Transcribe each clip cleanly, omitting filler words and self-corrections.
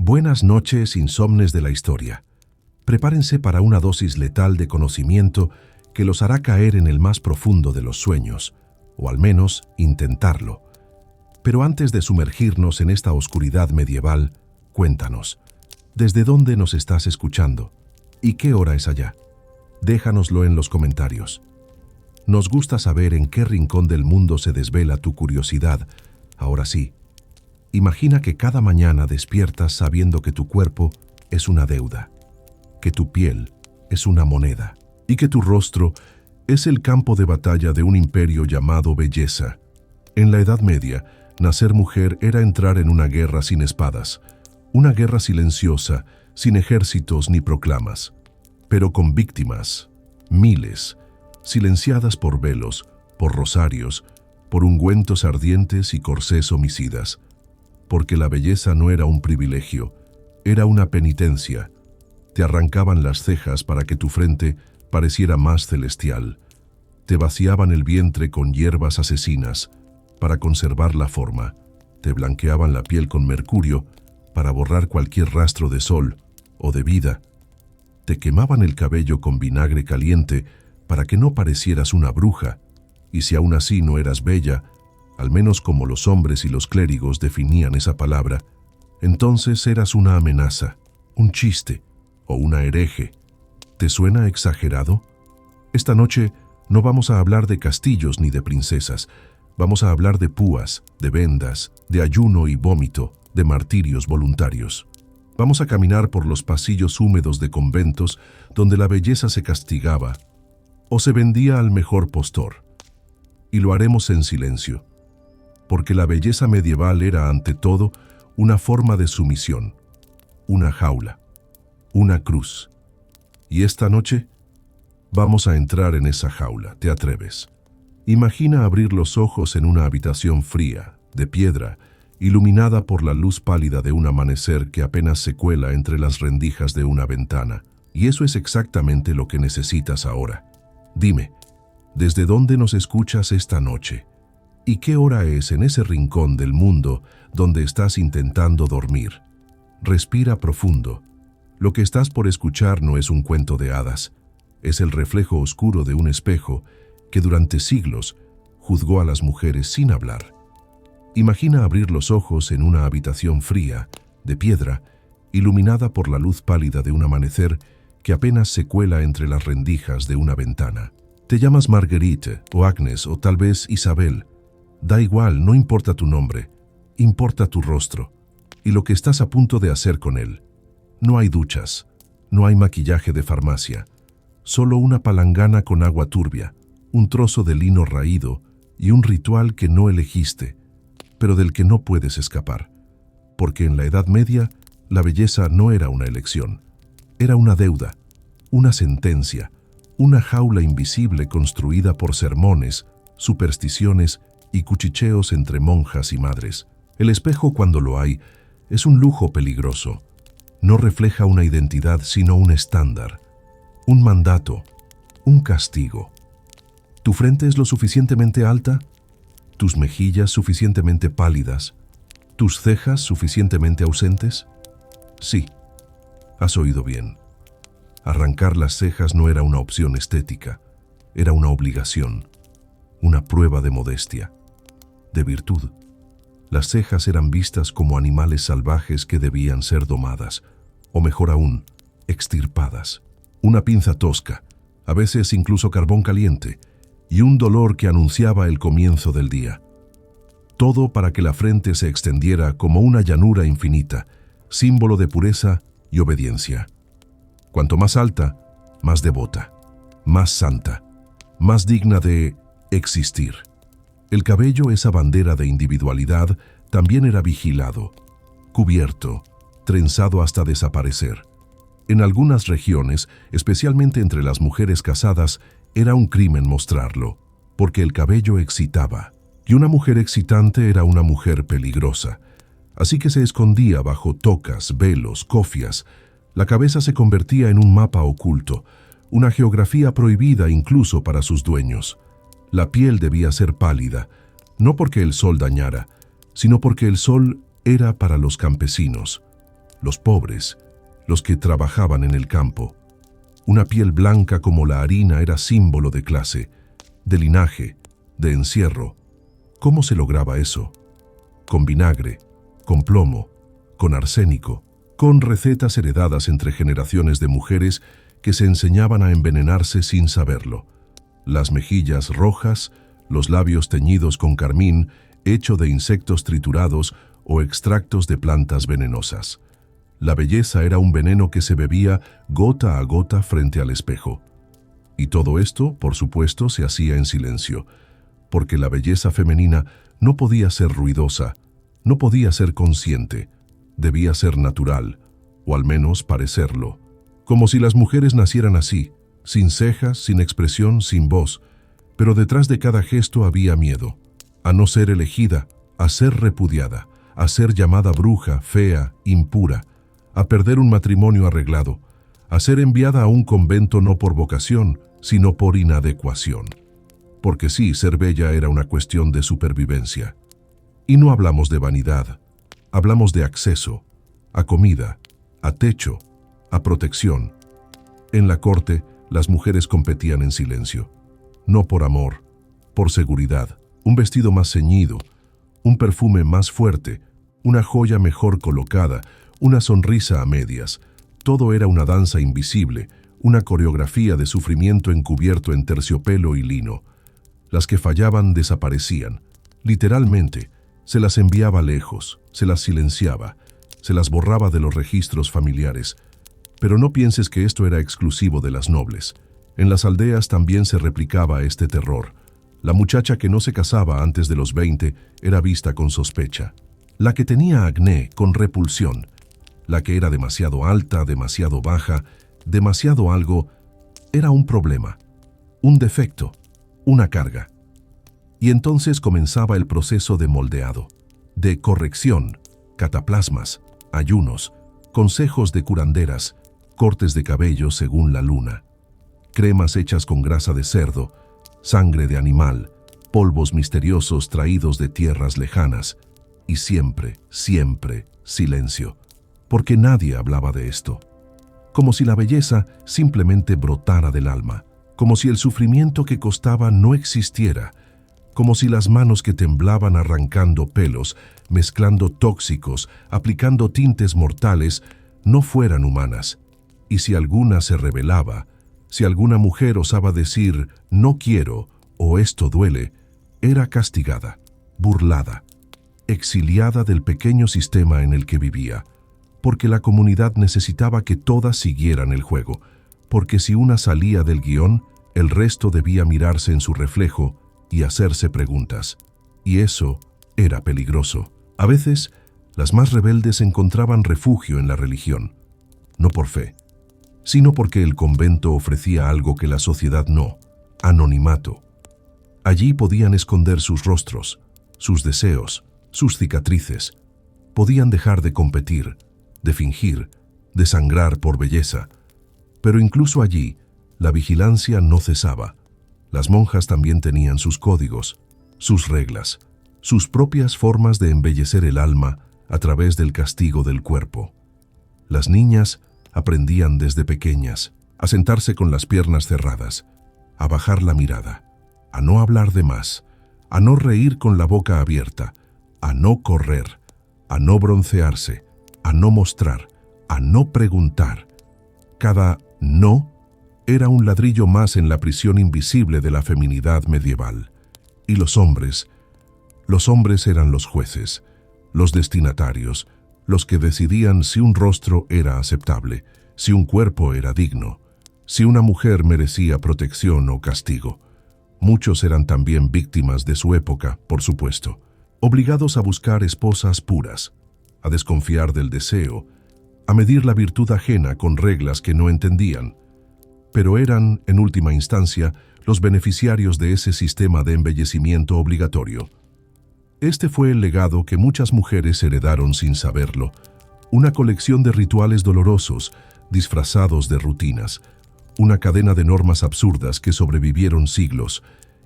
Buenas noches, insomnes de la historia. Prepárense para una dosis letal de conocimiento que los hará caer en el más profundo de los sueños, o al menos intentarlo. Pero antes de sumergirnos en esta oscuridad medieval, cuéntanos, ¿desde dónde nos estás escuchando? ¿Y qué hora es allá? Déjanoslo en los comentarios. Nos gusta saber en qué rincón del mundo se desvela tu curiosidad. Ahora sí, imagina que cada mañana despiertas sabiendo que tu cuerpo es una deuda, que tu piel es una moneda y que tu rostro es el campo de batalla de un imperio llamado belleza. En la Edad Media, nacer mujer era entrar en una guerra sin espadas, una guerra silenciosa, sin ejércitos ni proclamas, pero con víctimas, miles, silenciadas por velos, por rosarios, por ungüentos ardientes y corsés homicidas. Porque la belleza no era un privilegio, era una penitencia. Te arrancaban las cejas para que tu frente pareciera más celestial. Te vaciaban el vientre con hierbas asesinas para conservar la forma. Te blanqueaban la piel con mercurio para borrar cualquier rastro de sol o de vida. Te quemaban el cabello con vinagre caliente para que no parecieras una bruja. Y si aún así no eras bella, al menos como los hombres y los clérigos definían esa palabra, entonces eras una amenaza, un chiste o una hereje. ¿Te suena exagerado? Esta noche no vamos a hablar de castillos ni de princesas. Vamos a hablar de púas, de vendas, de ayuno y vómito, de martirios voluntarios. Vamos a caminar por los pasillos húmedos de conventos donde la belleza se castigaba o se vendía al mejor postor. Y lo haremos en silencio, porque la belleza medieval era ante todo una forma de sumisión, una jaula, una cruz. Y esta noche vamos a entrar en esa jaula, ¿te atreves? Imagina abrir los ojos en una habitación fría, de piedra, iluminada por la luz pálida de un amanecer que apenas se cuela entre las rendijas de una ventana. Y eso es exactamente lo que necesitas ahora. Dime, ¿desde dónde nos escuchas esta noche? ¿Y qué hora es en ese rincón del mundo donde estás intentando dormir? Respira profundo. Lo que estás por escuchar no es un cuento de hadas. Es el reflejo oscuro de un espejo que durante siglos juzgó a las mujeres sin hablar. Imagina abrir los ojos en una habitación fría, de piedra, iluminada por la luz pálida de un amanecer que apenas se cuela entre las rendijas de una ventana. Te llamas Marguerite, o Agnes, o tal vez Isabel. Da igual, no importa tu nombre, importa tu rostro y lo que estás a punto de hacer con él. No hay duchas, no hay maquillaje de farmacia, solo una palangana con agua turbia, un trozo de lino raído y un ritual que no elegiste, pero del que no puedes escapar. Porque en la Edad Media, la belleza no era una elección, era una deuda, una sentencia, una jaula invisible construida por sermones, supersticiones y cuchicheos entre monjas y madres. El espejo, cuando lo hay, es un lujo peligroso. No refleja una identidad, sino un estándar, un mandato, un castigo. ¿Tu frente es lo suficientemente alta? ¿Tus mejillas suficientemente pálidas? ¿Tus cejas suficientemente ausentes? Sí, has oído bien. Arrancar las cejas no era una opción estética, era una obligación, una prueba de modestia, de virtud. Las cejas eran vistas como animales salvajes que debían ser domadas, o mejor aún, extirpadas. Una pinza tosca, a veces incluso carbón caliente, y un dolor que anunciaba el comienzo del día. Todo para que la frente se extendiera como una llanura infinita, símbolo de pureza y obediencia. Cuanto más alta, más devota, más santa, más digna de existir. El cabello, esa bandera de individualidad, también era vigilado, cubierto, trenzado hasta desaparecer. En algunas regiones, especialmente entre las mujeres casadas, era un crimen mostrarlo, porque el cabello excitaba, y una mujer excitante era una mujer peligrosa. Así que se escondía bajo tocas, velos, cofias. La cabeza se convertía en un mapa oculto, una geografía prohibida incluso para sus dueños. La piel debía ser pálida, no porque el sol dañara, sino porque el sol era para los campesinos. los pobres, los que trabajaban en el campo. Una piel blanca como la harina era símbolo de clase, de linaje, de encierro. ¿Cómo se lograba eso? Con vinagre, con plomo, con arsénico, con recetas heredadas entre generaciones de mujeres que se enseñaban a envenenarse sin saberlo. Las mejillas rojas, los labios teñidos con carmín, hecho de insectos triturados o extractos de plantas venenosas. La belleza era un veneno que se bebía gota a gota frente al espejo. Y todo esto, por supuesto, se hacía en silencio, porque la belleza femenina no podía ser ruidosa, no podía ser consciente, debía ser natural, o al menos parecerlo. Como si las mujeres nacieran así, sin cejas, sin expresión, sin voz, pero detrás de cada gesto había miedo, a no ser elegida, a ser repudiada, a ser llamada bruja, fea, impura, a perder un matrimonio arreglado, a ser enviada a un convento no por vocación, sino por inadecuación. Porque sí, ser bella era una cuestión de supervivencia. Y no hablamos de vanidad, hablamos de acceso, a comida, a techo, a protección. En la corte, las mujeres competían en silencio, no por amor, por seguridad, un vestido más ceñido, un perfume más fuerte, una joya mejor colocada, una sonrisa a medias. Todo era una danza invisible, una coreografía de sufrimiento encubierto en terciopelo y lino. Las que fallaban desaparecían. Literalmente, se las enviaba lejos, se las silenciaba, se las borraba de los registros familiares. Pero no pienses que esto era exclusivo de las nobles. En las aldeas también se replicaba este terror. La muchacha que no se casaba antes de los 20 era vista con sospecha. La que tenía acné con repulsión. La que era demasiado alta, demasiado baja, demasiado algo, era un problema, un defecto, una carga. Y entonces comenzaba el proceso de moldeado, de corrección, cataplasmas, ayunos, consejos de curanderas, cortes de cabello según la luna, cremas hechas con grasa de cerdo, sangre de animal, polvos misteriosos traídos de tierras lejanas, y siempre, siempre, silencio, porque nadie hablaba de esto. Como si la belleza simplemente brotara del alma, como si el sufrimiento que costaba no existiera, como si las manos que temblaban arrancando pelos, mezclando tóxicos, aplicando tintes mortales, no fueran humanas. Y si alguna se rebelaba, si alguna mujer osaba decir «no quiero» o «esto duele», era castigada, burlada, exiliada del pequeño sistema en el que vivía, porque la comunidad necesitaba que todas siguieran el juego, porque si una salía del guión, el resto debía mirarse en su reflejo y hacerse preguntas. Y eso era peligroso. A veces, las más rebeldes encontraban refugio en la religión, no por fe, sino porque el convento ofrecía algo que la sociedad no, anonimato. Allí podían esconder sus rostros, sus deseos, sus cicatrices. Podían dejar de competir, de fingir, de sangrar por belleza. Pero incluso allí, la vigilancia no cesaba. Las monjas también tenían sus códigos, sus reglas, sus propias formas de embellecer el alma a través del castigo del cuerpo. Las niñas aprendían desde pequeñas a sentarse con las piernas cerradas, a bajar la mirada, a no hablar de más, a no reír con la boca abierta, a no correr, a no broncearse, a no mostrar, a no preguntar. Cada no era un ladrillo más en la prisión invisible de la feminidad medieval. Y los hombres eran los jueces, los destinatarios, los que decidían si un rostro era aceptable, si un cuerpo era digno, si una mujer merecía protección o castigo. Muchos eran también víctimas de su época, por supuesto, obligados a buscar esposas puras, a desconfiar del deseo, a medir la virtud ajena con reglas que no entendían, pero eran, en última instancia, los beneficiarios de ese sistema de embellecimiento obligatorio. Este fue el legado que muchas mujeres heredaron sin saberlo, una colección de rituales dolorosos, disfrazados de rutinas, una cadena de normas absurdas que sobrevivieron siglos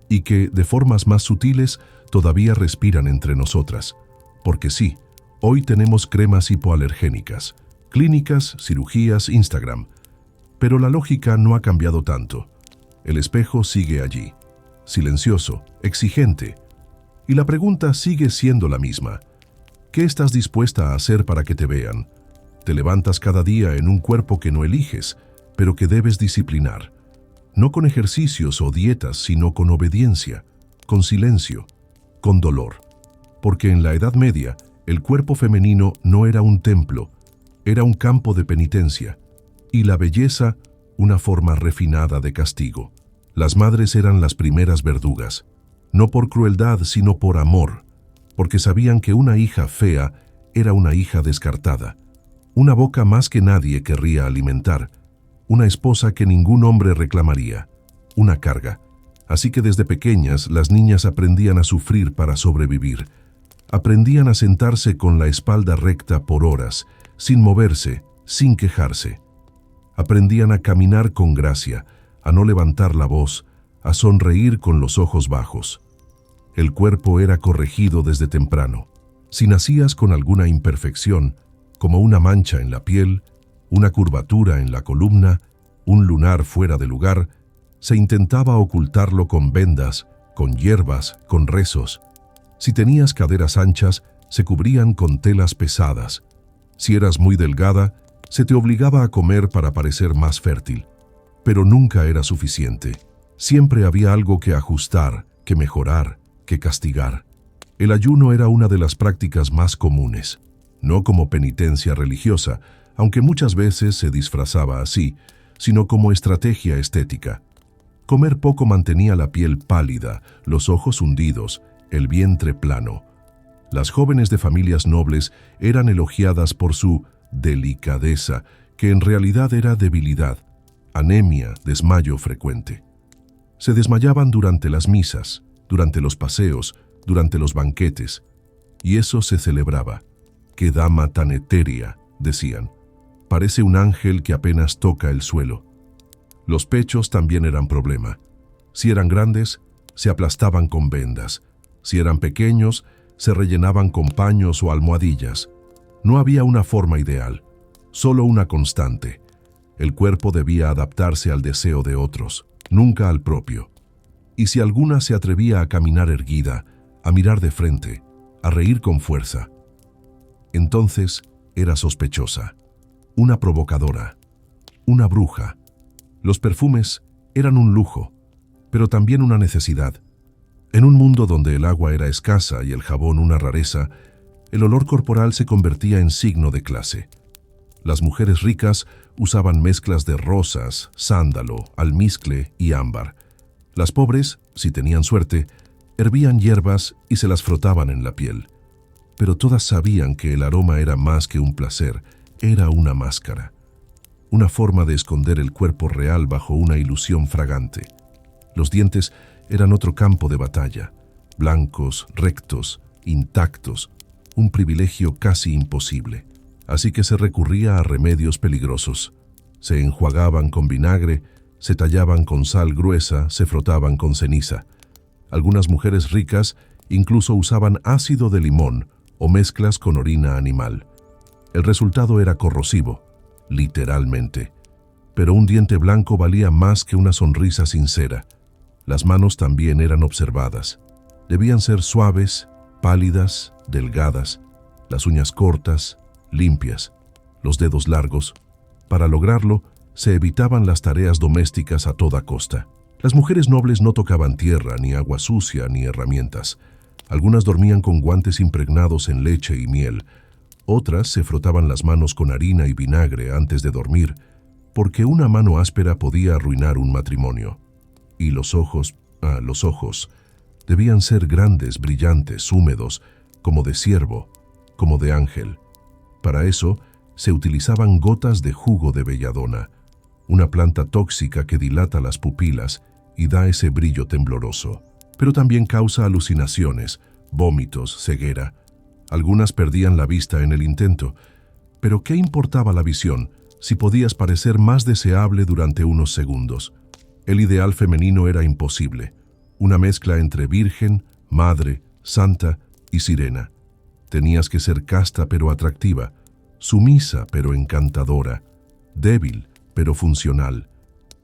y que, de formas más sutiles, todavía respiran entre nosotras. Porque sí, hoy tenemos cremas hipoalergénicas, Clínicas, cirugías, Instagram. Pero la lógica no ha cambiado tanto. El espejo sigue allí, silencioso, exigente. Y la pregunta sigue siendo la misma. ¿Qué estás dispuesta a hacer para que te vean? Te levantas cada día en un cuerpo que no eliges, pero que debes disciplinar. No con ejercicios o dietas, sino con obediencia, con silencio, con dolor. Porque en la Edad Media, el cuerpo femenino no era un templo, era un campo de penitencia, y la belleza, una forma refinada de castigo. Las madres eran las primeras verdugas, no por crueldad, sino por amor, porque sabían que una hija fea era una hija descartada, una boca más que nadie querría alimentar, una esposa que ningún hombre reclamaría, una carga. Así que desde pequeñas las niñas aprendían a sufrir para sobrevivir. Aprendían a sentarse con la espalda recta por horas, sin moverse, sin quejarse. Aprendían a caminar con gracia, a no levantar la voz, a sonreír con los ojos bajos. El cuerpo era corregido desde temprano. Si nacías con alguna imperfección, como una mancha en la piel, una curvatura en la columna, un lunar fuera de lugar, se intentaba ocultarlo con vendas, con hierbas, con rezos. Si tenías caderas anchas, se cubrían con telas pesadas. Si eras muy delgada, se te obligaba a comer para parecer más fértil. Pero nunca era suficiente. Siempre había algo que ajustar, que mejorar, que castigar. El ayuno era una de las prácticas más comunes. No como penitencia religiosa, aunque muchas veces se disfrazaba así, sino como estrategia estética. Comer poco mantenía la piel pálida, los ojos hundidos, el vientre plano. Las jóvenes de familias nobles eran elogiadas por su delicadeza, que en realidad era debilidad, anemia, desmayo frecuente. Se desmayaban durante las misas, durante los paseos, durante los banquetes, y eso se celebraba. ¡Qué dama tan etérea!, decían. Parece un ángel que apenas toca el suelo. Los pechos también eran problema. Si eran grandes, se aplastaban con vendas. Si eran pequeños, se rellenaban con paños o almohadillas. No había una forma ideal, solo una constante. El cuerpo debía adaptarse al deseo de otros, nunca al propio. Y si alguna se atrevía a caminar erguida, a mirar de frente, a reír con fuerza, entonces era sospechosa, una provocadora, una bruja. Los perfumes eran un lujo, pero también una necesidad. En un mundo donde el agua era escasa y el jabón una rareza, el olor corporal se convertía en signo de clase. Las mujeres ricas usaban mezclas de rosas, sándalo, almizcle y ámbar. Las pobres, si tenían suerte, hervían hierbas y se las frotaban en la piel. Pero todas sabían que el aroma era más que un placer, era una máscara. Una forma de esconder el cuerpo real bajo una ilusión fragante. Los dientes eran otro campo de batalla, blancos, rectos, intactos, un privilegio casi imposible. Así que se recurría a remedios peligrosos. Se enjuagaban con vinagre, se tallaban con sal gruesa, se frotaban con ceniza. Algunas mujeres ricas incluso usaban ácido de limón o mezclas con orina animal. El resultado era corrosivo, literalmente. Pero un diente blanco valía más que una sonrisa sincera. Las manos también eran observadas. Debían ser suaves, pálidas, delgadas, las uñas cortas, limpias, los dedos largos. Para lograrlo, se evitaban las tareas domésticas a toda costa. Las mujeres nobles no tocaban tierra, ni agua sucia, ni herramientas. Algunas dormían con guantes impregnados en leche y miel. Otras se frotaban las manos con harina y vinagre antes de dormir, porque una mano áspera podía arruinar un matrimonio. Y los ojos, debían ser grandes, brillantes, húmedos, como de ciervo, como de ángel. Para eso, se utilizaban gotas de jugo de belladona, una planta tóxica que dilata las pupilas y da ese brillo tembloroso. Pero también causa alucinaciones, vómitos, ceguera. Algunas perdían la vista en el intento. Pero ¿qué importaba la visión si podías parecer más deseable durante unos segundos? El ideal femenino era imposible, una mezcla entre virgen, madre, santa y sirena. Tenías que ser casta pero atractiva, sumisa pero encantadora, débil pero funcional.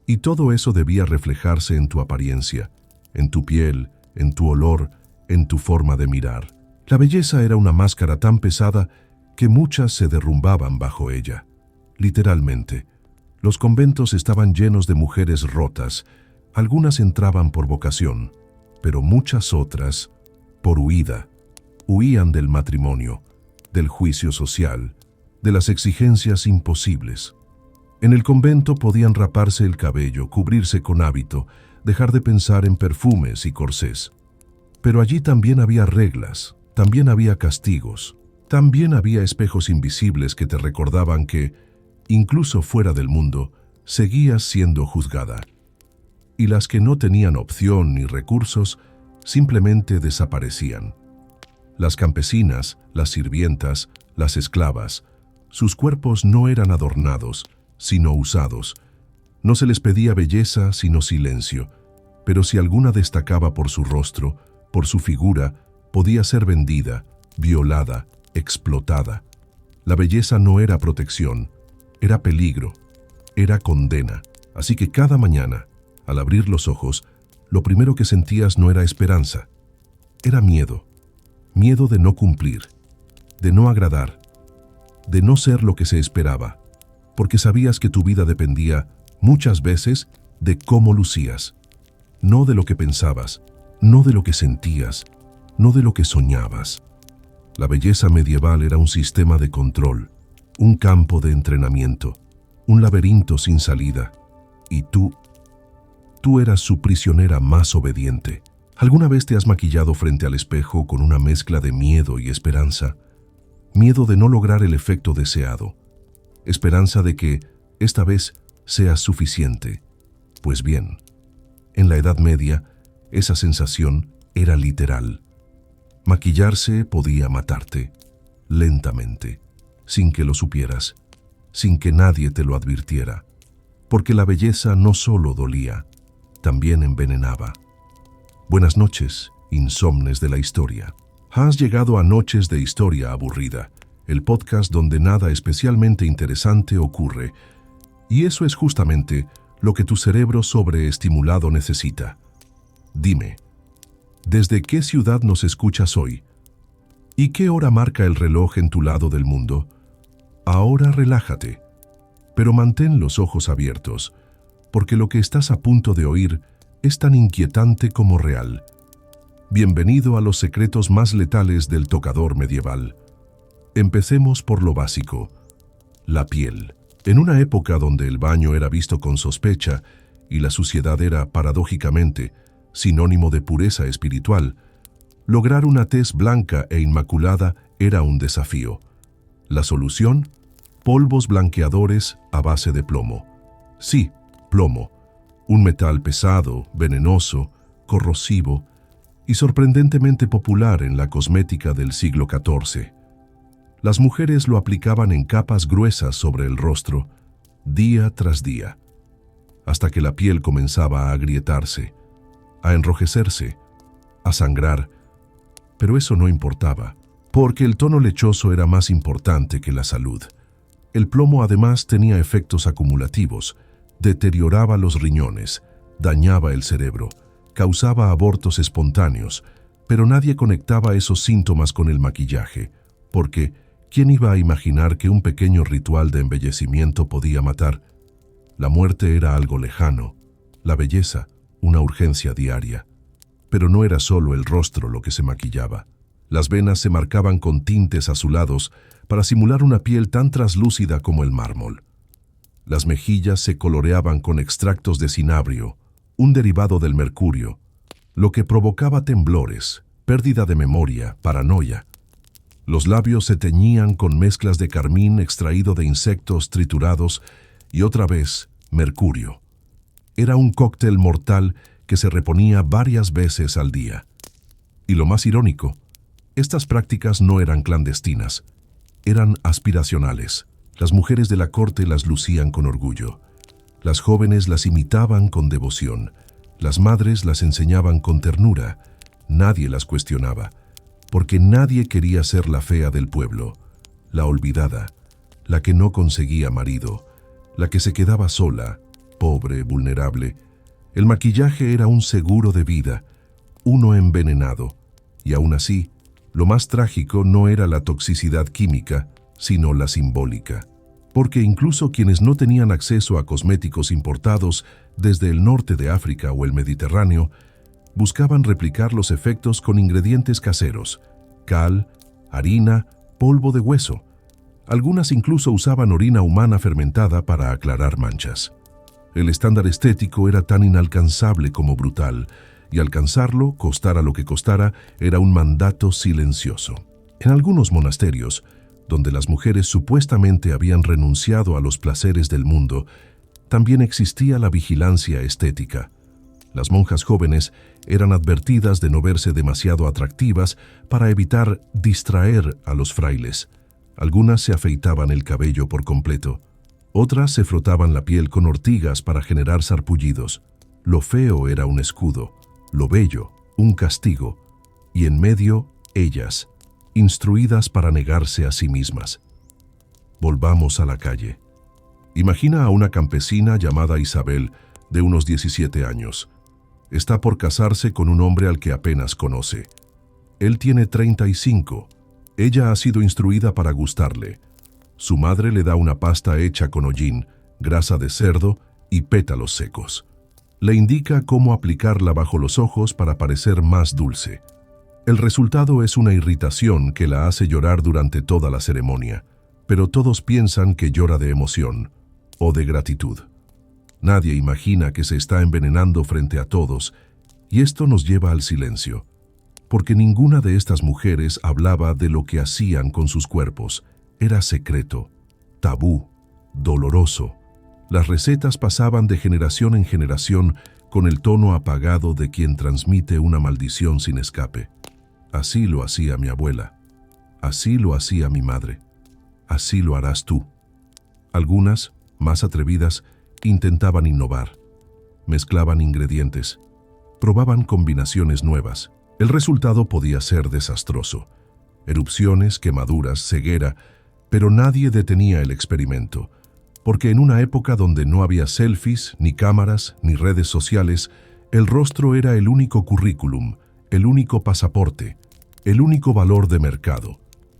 Y todo eso debía reflejarse en tu apariencia, en tu piel, en tu olor, en tu forma de mirar. La belleza era una máscara tan pesada que muchas se derrumbaban bajo ella. Literalmente, los conventos estaban llenos de mujeres rotas. Algunas entraban por vocación, pero muchas otras por huida. Huían del matrimonio, del juicio social, de las exigencias imposibles. En el convento podían raparse el cabello, cubrirse con hábito, dejar de pensar en perfumes y corsés. Pero allí también había reglas, también había castigos, también había espejos invisibles que te recordaban que, incluso fuera del mundo, seguías siendo juzgada. Y las que no tenían opción ni recursos, simplemente desaparecían. Las campesinas, las sirvientas, las esclavas, sus cuerpos no eran adornados, sino usados. No se les pedía belleza, sino silencio, pero si alguna destacaba por su rostro, por su figura, podía ser vendida, violada, explotada. La belleza no era protección, era peligro, era condena. Así que cada mañana, al abrir los ojos, lo primero que sentías no era esperanza, era miedo. Miedo de no cumplir, de no agradar, de no ser lo que se esperaba, porque sabías que tu vida dependía, muchas veces, de cómo lucías, no de lo que pensabas, no de lo que sentías, no de lo que soñabas. La belleza medieval era un sistema de control, un campo de entrenamiento, un laberinto sin salida, y tú eras su prisionera más obediente. ¿Alguna vez te has maquillado frente al espejo con una mezcla de miedo y esperanza? Miedo de no lograr el efecto deseado. Esperanza de que, esta vez, seas suficiente. Pues bien, en la Edad Media, esa sensación era literal. Maquillarse podía matarte, lentamente, sin que lo supieras, sin que nadie te lo advirtiera. Porque la belleza no solo dolía, también envenenaba. Buenas noches, insomnes de la historia. Has llegado a Noches de Historia Aburrida, el podcast donde nada especialmente interesante ocurre. Y eso es justamente lo que tu cerebro sobreestimulado necesita. Dime, ¿desde qué ciudad nos escuchas hoy? ¿Y qué hora marca el reloj en tu lado del mundo? Ahora relájate, pero mantén los ojos abiertos, porque lo que estás a punto de oír es tan inquietante como real. Bienvenido a los secretos más letales del tocador medieval. Empecemos por lo básico, la piel. En una época donde el baño era visto con sospecha y la suciedad era, paradójicamente, sinónimo de pureza espiritual, lograr una tez blanca e inmaculada era un desafío. La solución: polvos blanqueadores a base de plomo. Sí, plomo. Un metal pesado, venenoso, corrosivo y sorprendentemente popular en la cosmética del siglo XIV. Las mujeres lo aplicaban en capas gruesas sobre el rostro, día tras día, hasta que la piel comenzaba a agrietarse, a enrojecerse, a sangrar. Pero eso no importaba, porque el tono lechoso era más importante que la salud. El plomo además tenía efectos acumulativos. Deterioraba los riñones, dañaba el cerebro, causaba abortos espontáneos, pero nadie conectaba esos síntomas con el maquillaje, porque ¿quién iba a imaginar que un pequeño ritual de embellecimiento podía matar? La muerte era algo lejano, la belleza una urgencia diaria. Pero no era solo el rostro lo que se maquillaba. Las venas se marcaban con tintes azulados para simular una piel tan traslúcida como el mármol. Las mejillas se coloreaban con extractos de cinabrio, un derivado del mercurio, lo que provocaba temblores, pérdida de memoria, paranoia. Los labios se teñían con mezclas de carmín extraído de insectos triturados y otra vez mercurio. Era un cóctel mortal que se reponía varias veces al día. Y lo más irónico, estas prácticas no eran clandestinas, eran aspiracionales. Las mujeres de la corte las lucían con orgullo. Las jóvenes las imitaban con devoción. Las madres las enseñaban con ternura. Nadie las cuestionaba, porque nadie quería ser la fea del pueblo, la olvidada, la que no conseguía marido, la que se quedaba sola, pobre, vulnerable. El maquillaje era un seguro de vida, uno envenenado, y aún así, lo más trágico no era la toxicidad química, sino la simbólica. Porque incluso quienes no tenían acceso a cosméticos importados desde el norte de África o el Mediterráneo, buscaban replicar los efectos con ingredientes caseros: cal, harina, polvo de hueso. Algunas incluso usaban orina humana fermentada para aclarar manchas. El estándar estético era tan inalcanzable como brutal, y alcanzarlo, costara lo que costara, era un mandato silencioso. En algunos monasterios, donde las mujeres supuestamente habían renunciado a los placeres del mundo, también existía la vigilancia estética. Las monjas jóvenes eran advertidas de no verse demasiado atractivas para evitar distraer a los frailes. Algunas se afeitaban el cabello por completo. Otras se frotaban la piel con ortigas para generar sarpullidos. Lo feo era un escudo, lo bello un castigo, y en medio ellas, instruidas para negarse a sí mismas. Volvamos a la calle. Imagina a una campesina llamada Isabel, de unos 17 años. Está por casarse con un hombre al que apenas conoce. Él tiene 35. Ella ha sido instruida para gustarle. Su madre le da una pasta hecha con hollín, grasa de cerdo y pétalos secos. Le indica cómo aplicarla bajo los ojos para parecer más dulce. El resultado es una irritación que la hace llorar durante toda la ceremonia, pero todos piensan que llora de emoción o de gratitud. Nadie imagina que se está envenenando frente a todos, y esto nos lleva al silencio, porque ninguna de estas mujeres hablaba de lo que hacían con sus cuerpos. Era secreto, tabú, doloroso. Las recetas pasaban de generación en generación con el tono apagado de quien transmite una maldición sin escape. Así lo hacía mi abuela, así lo hacía mi madre, así lo harás tú. Algunas, más atrevidas, intentaban innovar, mezclaban ingredientes, probaban combinaciones nuevas. El resultado podía ser desastroso: erupciones, quemaduras, ceguera, pero nadie detenía el experimento, porque en una época donde no había selfies, ni cámaras, ni redes sociales, el rostro era el único currículum, el único pasaporte, el único valor de mercado.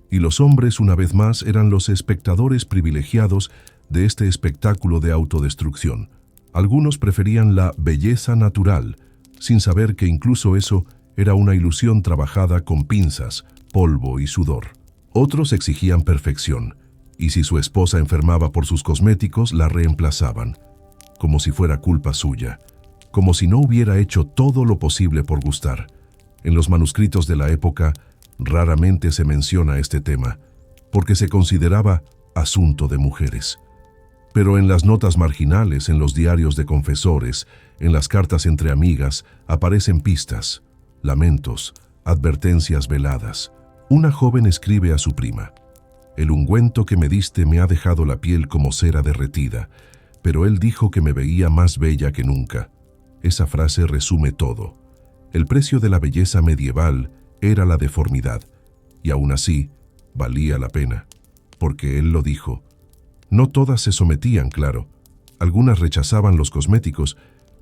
Y los hombres, una vez más, eran los espectadores privilegiados de este espectáculo de autodestrucción. Algunos preferían la belleza natural, sin saber que incluso eso era una ilusión trabajada con pinzas, polvo y sudor. Otros exigían perfección, y si su esposa enfermaba por sus cosméticos, la reemplazaban, como si fuera culpa suya, como si no hubiera hecho todo lo posible por gustar. En los manuscritos de la época, raramente se menciona este tema, porque se consideraba asunto de mujeres. Pero en las notas marginales, en los diarios de confesores, en las cartas entre amigas, aparecen pistas, lamentos, advertencias veladas. Una joven escribe a su prima: «El ungüento que me diste me ha dejado la piel como cera derretida, pero él dijo que me veía más bella que nunca». Esa frase resume todo. El precio de la belleza medieval era la deformidad, y aún así, valía la pena, porque él lo dijo. No todas se sometían, claro. Algunas rechazaban los cosméticos,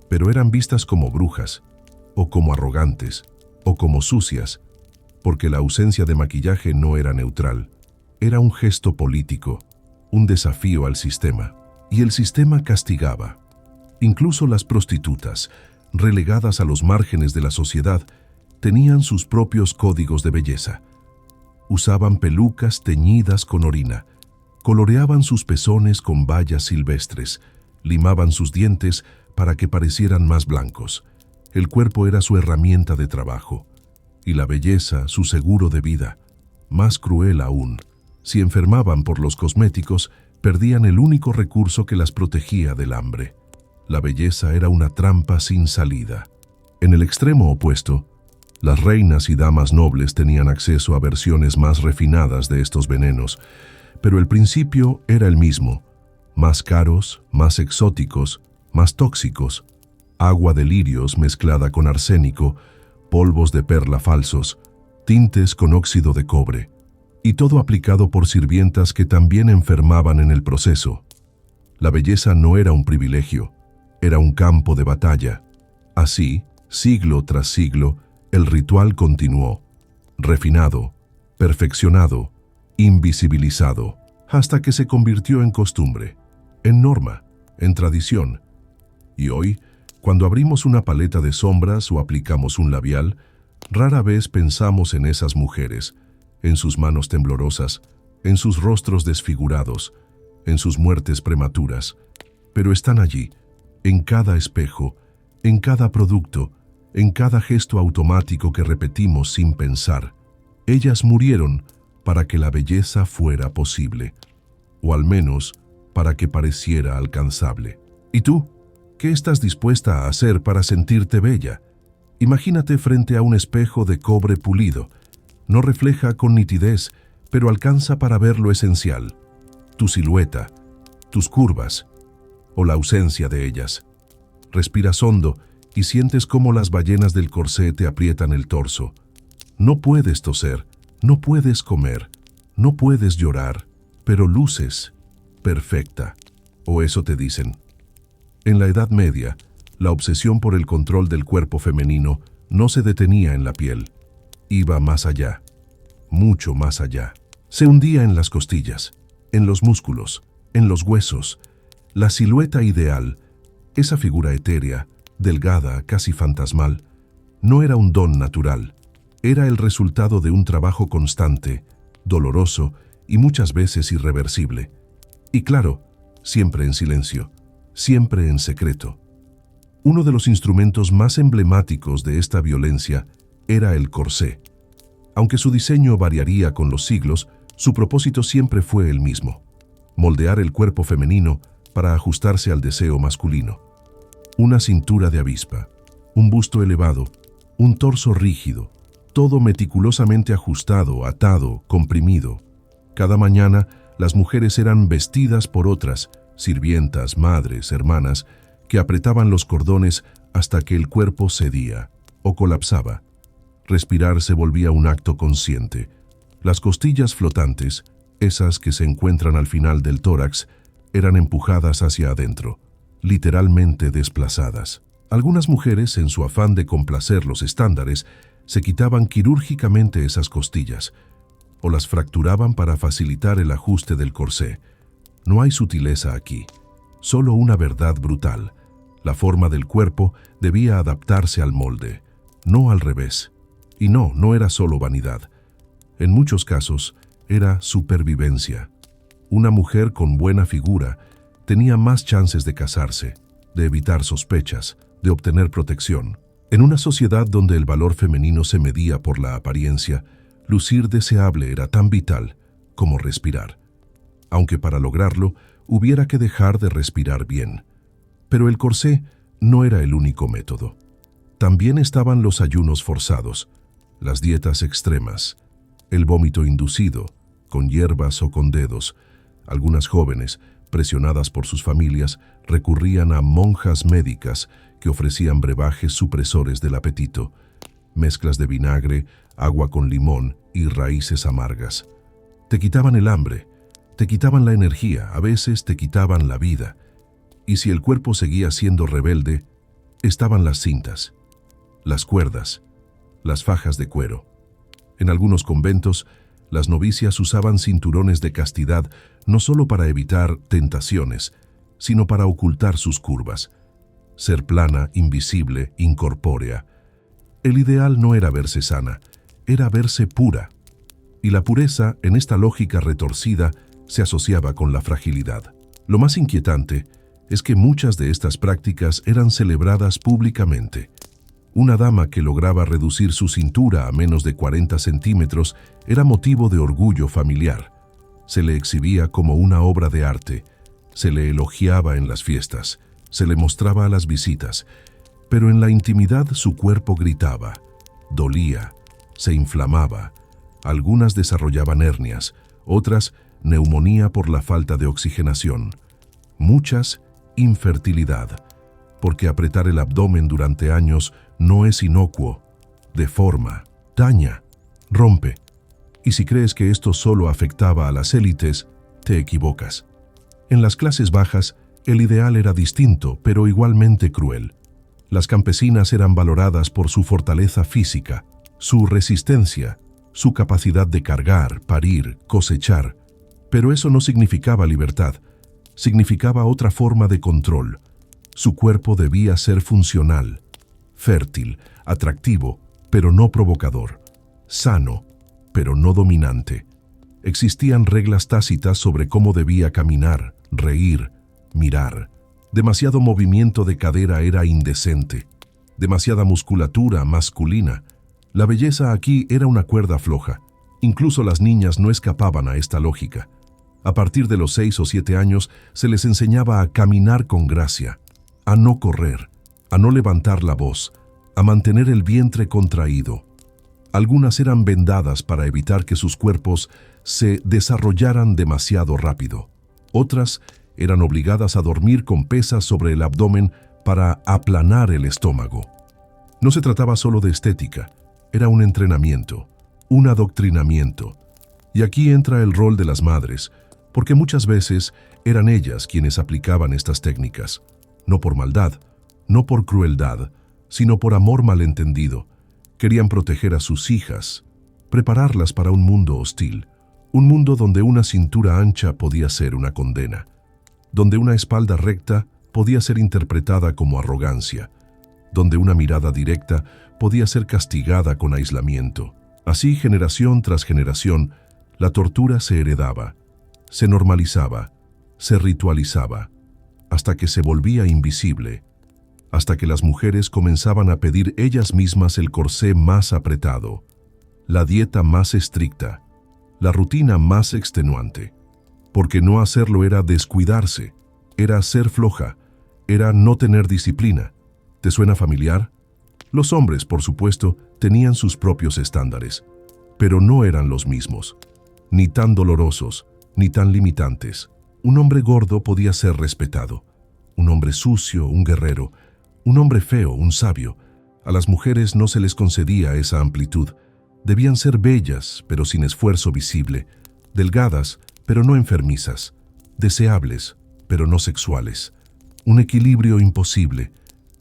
pero eran vistas como brujas, o como arrogantes, o como sucias, porque la ausencia de maquillaje no era neutral. Era un gesto político, un desafío al sistema, y el sistema castigaba. Incluso las prostitutas, relegadas a los márgenes de la sociedad, tenían sus propios códigos de belleza. Usaban pelucas teñidas con orina, coloreaban sus pezones con bayas silvestres, limaban sus dientes para que parecieran más blancos. El cuerpo era su herramienta de trabajo, y la belleza su seguro de vida. Más cruel aún, si enfermaban por los cosméticos, perdían el único recurso que las protegía del hambre. La belleza era una trampa sin salida. En el extremo opuesto, las reinas y damas nobles tenían acceso a versiones más refinadas de estos venenos, pero el principio era el mismo: más caros, más exóticos, más tóxicos, agua de lirios mezclada con arsénico, polvos de perla falsos, tintes con óxido de cobre. Y todo aplicado por sirvientas que también enfermaban en el proceso. La belleza no era un privilegio, era un campo de batalla. Así, siglo tras siglo, el ritual continuó, refinado, perfeccionado, invisibilizado, hasta que se convirtió en costumbre, en norma, en tradición. Y hoy, cuando abrimos una paleta de sombras o aplicamos un labial, rara vez pensamos en esas mujeres, en sus manos temblorosas, en sus rostros desfigurados, en sus muertes prematuras, pero están allí, en cada espejo, en cada producto, en cada gesto automático que repetimos sin pensar. Ellas murieron para que la belleza fuera posible, o al menos para que pareciera alcanzable. ¿Y tú? ¿Qué estás dispuesta a hacer para sentirte bella? Imagínate frente a un espejo de cobre pulido. No refleja con nitidez, pero alcanza para ver lo esencial: tu silueta, tus curvas, o la ausencia de ellas. Respiras hondo y sientes cómo las ballenas del corsé te aprietan el torso. No puedes toser, no puedes comer, no puedes llorar, pero luces perfecta, o eso te dicen. En la Edad Media, la obsesión por el control del cuerpo femenino no se detenía en la piel. Iba más allá, mucho más allá. Se hundía en las costillas, en los músculos, en los huesos. La silueta ideal, esa figura etérea, delgada, casi fantasmal, no era un don natural. Era el resultado de un trabajo constante, doloroso y muchas veces irreversible. Y claro, siempre en silencio, siempre en secreto. Uno de los instrumentos más emblemáticos de esta violencia era el corsé. Aunque su diseño variaría con los siglos, su propósito siempre fue el mismo: moldear el cuerpo femenino para ajustarse al deseo masculino. Una cintura de avispa, un busto elevado, un torso rígido, todo meticulosamente ajustado, atado, comprimido. Cada mañana, las mujeres eran vestidas por otras, sirvientas, madres, hermanas, que apretaban los cordones hasta que el cuerpo cedía o colapsaba. Respirar se volvía un acto consciente. Las costillas flotantes, esas que se encuentran al final del tórax, eran empujadas hacia adentro, literalmente desplazadas. Algunas mujeres, en su afán de complacer los estándares, se quitaban quirúrgicamente esas costillas, o las fracturaban para facilitar el ajuste del corsé. No hay sutileza aquí, solo una verdad brutal: la forma del cuerpo debía adaptarse al molde, no al revés. Y no era solo vanidad. En muchos casos, era supervivencia. Una mujer con buena figura tenía más chances de casarse, de evitar sospechas, de obtener protección. En una sociedad donde el valor femenino se medía por la apariencia, lucir deseable era tan vital como respirar. Aunque para lograrlo hubiera que dejar de respirar bien. Pero el corsé no era el único método. También estaban los ayunos forzados, las dietas extremas, el vómito inducido, con hierbas o con dedos. Algunas jóvenes, presionadas por sus familias, recurrían a monjas médicas que ofrecían brebajes supresores del apetito, mezclas de vinagre, agua con limón y raíces amargas. Te quitaban el hambre, te quitaban la energía, a veces te quitaban la vida. Y si el cuerpo seguía siendo rebelde, estaban las cintas, las cuerdas, las fajas de cuero. En algunos conventos, las novicias usaban cinturones de castidad no solo para evitar tentaciones, sino para ocultar sus curvas. Ser plana, invisible, incorpórea. El ideal no era verse sana, era verse pura. Y la pureza, en esta lógica retorcida, se asociaba con la fragilidad. Lo más inquietante es que muchas de estas prácticas eran celebradas públicamente. Una dama que lograba reducir su cintura a menos de 40 centímetros era motivo de orgullo familiar. Se le exhibía como una obra de arte, se le elogiaba en las fiestas, se le mostraba a las visitas, pero en la intimidad su cuerpo gritaba, dolía, se inflamaba. Algunas desarrollaban hernias, otras neumonía por la falta de oxigenación, muchas infertilidad, porque apretar el abdomen durante años no es inocuo, deforma, daña, rompe. Y si crees que esto solo afectaba a las élites, te equivocas. En las clases bajas, el ideal era distinto, pero igualmente cruel. Las campesinas eran valoradas por su fortaleza física, su resistencia, su capacidad de cargar, parir, cosechar. Pero eso no significaba libertad, significaba otra forma de control. Su cuerpo debía ser funcional, fértil, atractivo, pero no provocador, sano, pero no dominante. Existían reglas tácitas sobre cómo debía caminar, reír, mirar. Demasiado movimiento de cadera era indecente, demasiada musculatura masculina. La belleza aquí era una cuerda floja. Incluso las niñas no escapaban a esta lógica. A partir de los 6 o 7 años se les enseñaba a caminar con gracia, a no correr, a no levantar la voz, a mantener el vientre contraído. Algunas eran vendadas para evitar que sus cuerpos se desarrollaran demasiado rápido. Otras eran obligadas a dormir con pesas sobre el abdomen para aplanar el estómago. No se trataba solo de estética, era un entrenamiento, un adoctrinamiento. Y aquí entra el rol de las madres, porque muchas veces eran ellas quienes aplicaban estas técnicas, no por maldad, no por crueldad, sino por amor malentendido. Querían proteger a sus hijas, prepararlas para un mundo hostil, un mundo donde una cintura ancha podía ser una condena, donde una espalda recta podía ser interpretada como arrogancia, donde una mirada directa podía ser castigada con aislamiento. Así, generación tras generación, la tortura se heredaba, se normalizaba, se ritualizaba, hasta que se volvía invisible, hasta que las mujeres comenzaban a pedir ellas mismas el corsé más apretado, la dieta más estricta, la rutina más extenuante. Porque no hacerlo era descuidarse, era ser floja, era no tener disciplina. ¿Te suena familiar? Los hombres, por supuesto, tenían sus propios estándares, pero no eran los mismos, ni tan dolorosos, ni tan limitantes. Un hombre gordo podía ser respetado, un hombre sucio, un guerrero, un hombre feo, un sabio. A las mujeres no se les concedía esa amplitud. Debían ser bellas, pero sin esfuerzo visible, delgadas, pero no enfermizas, deseables, pero no sexuales. Un equilibrio imposible.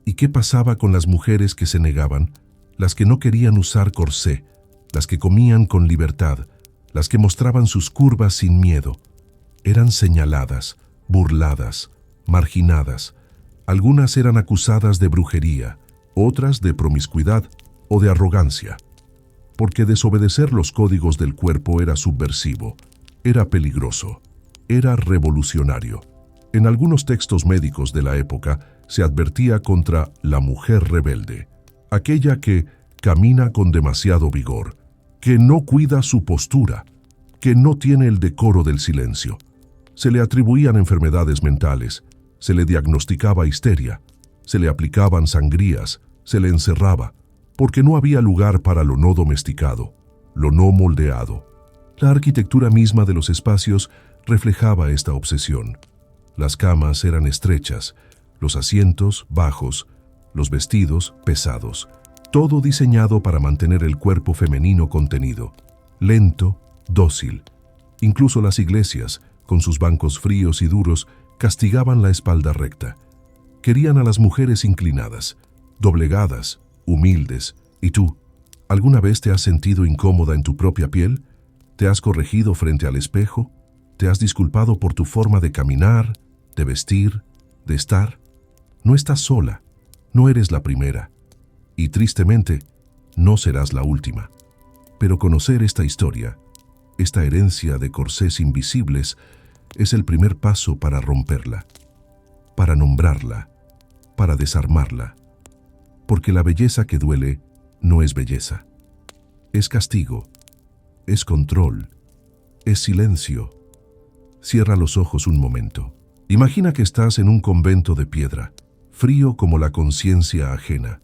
¿Y qué pasaba con las mujeres que se negaban? Las que no querían usar corsé, las que comían con libertad, las que mostraban sus curvas sin miedo. Eran señaladas, burladas, marginadas. Algunas eran acusadas de brujería, otras de promiscuidad o de arrogancia. Porque desobedecer los códigos del cuerpo era subversivo, era peligroso, era revolucionario. En algunos textos médicos de la época se advertía contra la mujer rebelde, aquella que camina con demasiado vigor, que no cuida su postura, que no tiene el decoro del silencio. Se le atribuían enfermedades mentales, se le diagnosticaba histeria, se le aplicaban sangrías, se le encerraba, porque no había lugar para lo no domesticado, lo no moldeado. La arquitectura misma de los espacios reflejaba esta obsesión. Las camas eran estrechas, los asientos bajos, los vestidos pesados, todo diseñado para mantener el cuerpo femenino contenido, lento, dócil. Incluso las iglesias, con sus bancos fríos y duros, castigaban la espalda recta. Querían a las mujeres inclinadas, doblegadas, humildes. ¿Y tú? ¿Alguna vez te has sentido incómoda en tu propia piel? ¿Te has corregido frente al espejo? ¿Te has disculpado por tu forma de caminar, de vestir, de estar? No estás sola, no eres la primera. Y tristemente, no serás la última. Pero conocer esta historia, esta herencia de corsés invisibles, es el primer paso para romperla, para nombrarla, para desarmarla. Porque la belleza que duele no es belleza. Es castigo, es control, es silencio. Cierra los ojos un momento. Imagina que estás en un convento de piedra, frío como la conciencia ajena.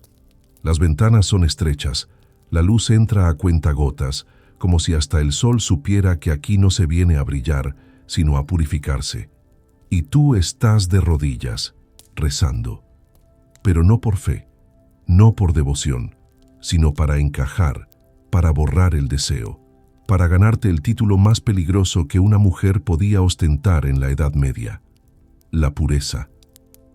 Las ventanas son estrechas, la luz entra a cuentagotas, como si hasta el sol supiera que aquí no se viene a brillar, sino a purificarse. Y tú estás de rodillas, rezando. Pero no por fe, no por devoción, sino para encajar, para borrar el deseo, para ganarte el título más peligroso que una mujer podía ostentar en la Edad Media: la pureza.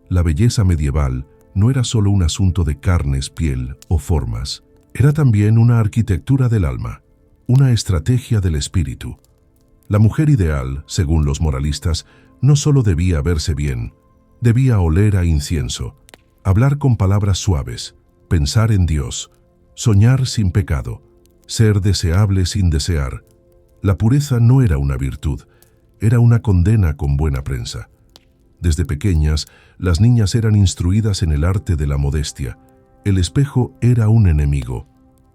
La belleza medieval no era solo un asunto de carnes, piel o formas. Era también una arquitectura del alma, una estrategia del espíritu. La mujer ideal, según los moralistas, no solo debía verse bien, debía oler a incienso, hablar con palabras suaves, pensar en Dios, soñar sin pecado, ser deseable sin desear. La pureza no era una virtud, era una condena con buena prensa. Desde pequeñas, las niñas eran instruidas en el arte de la modestia. El espejo era un enemigo,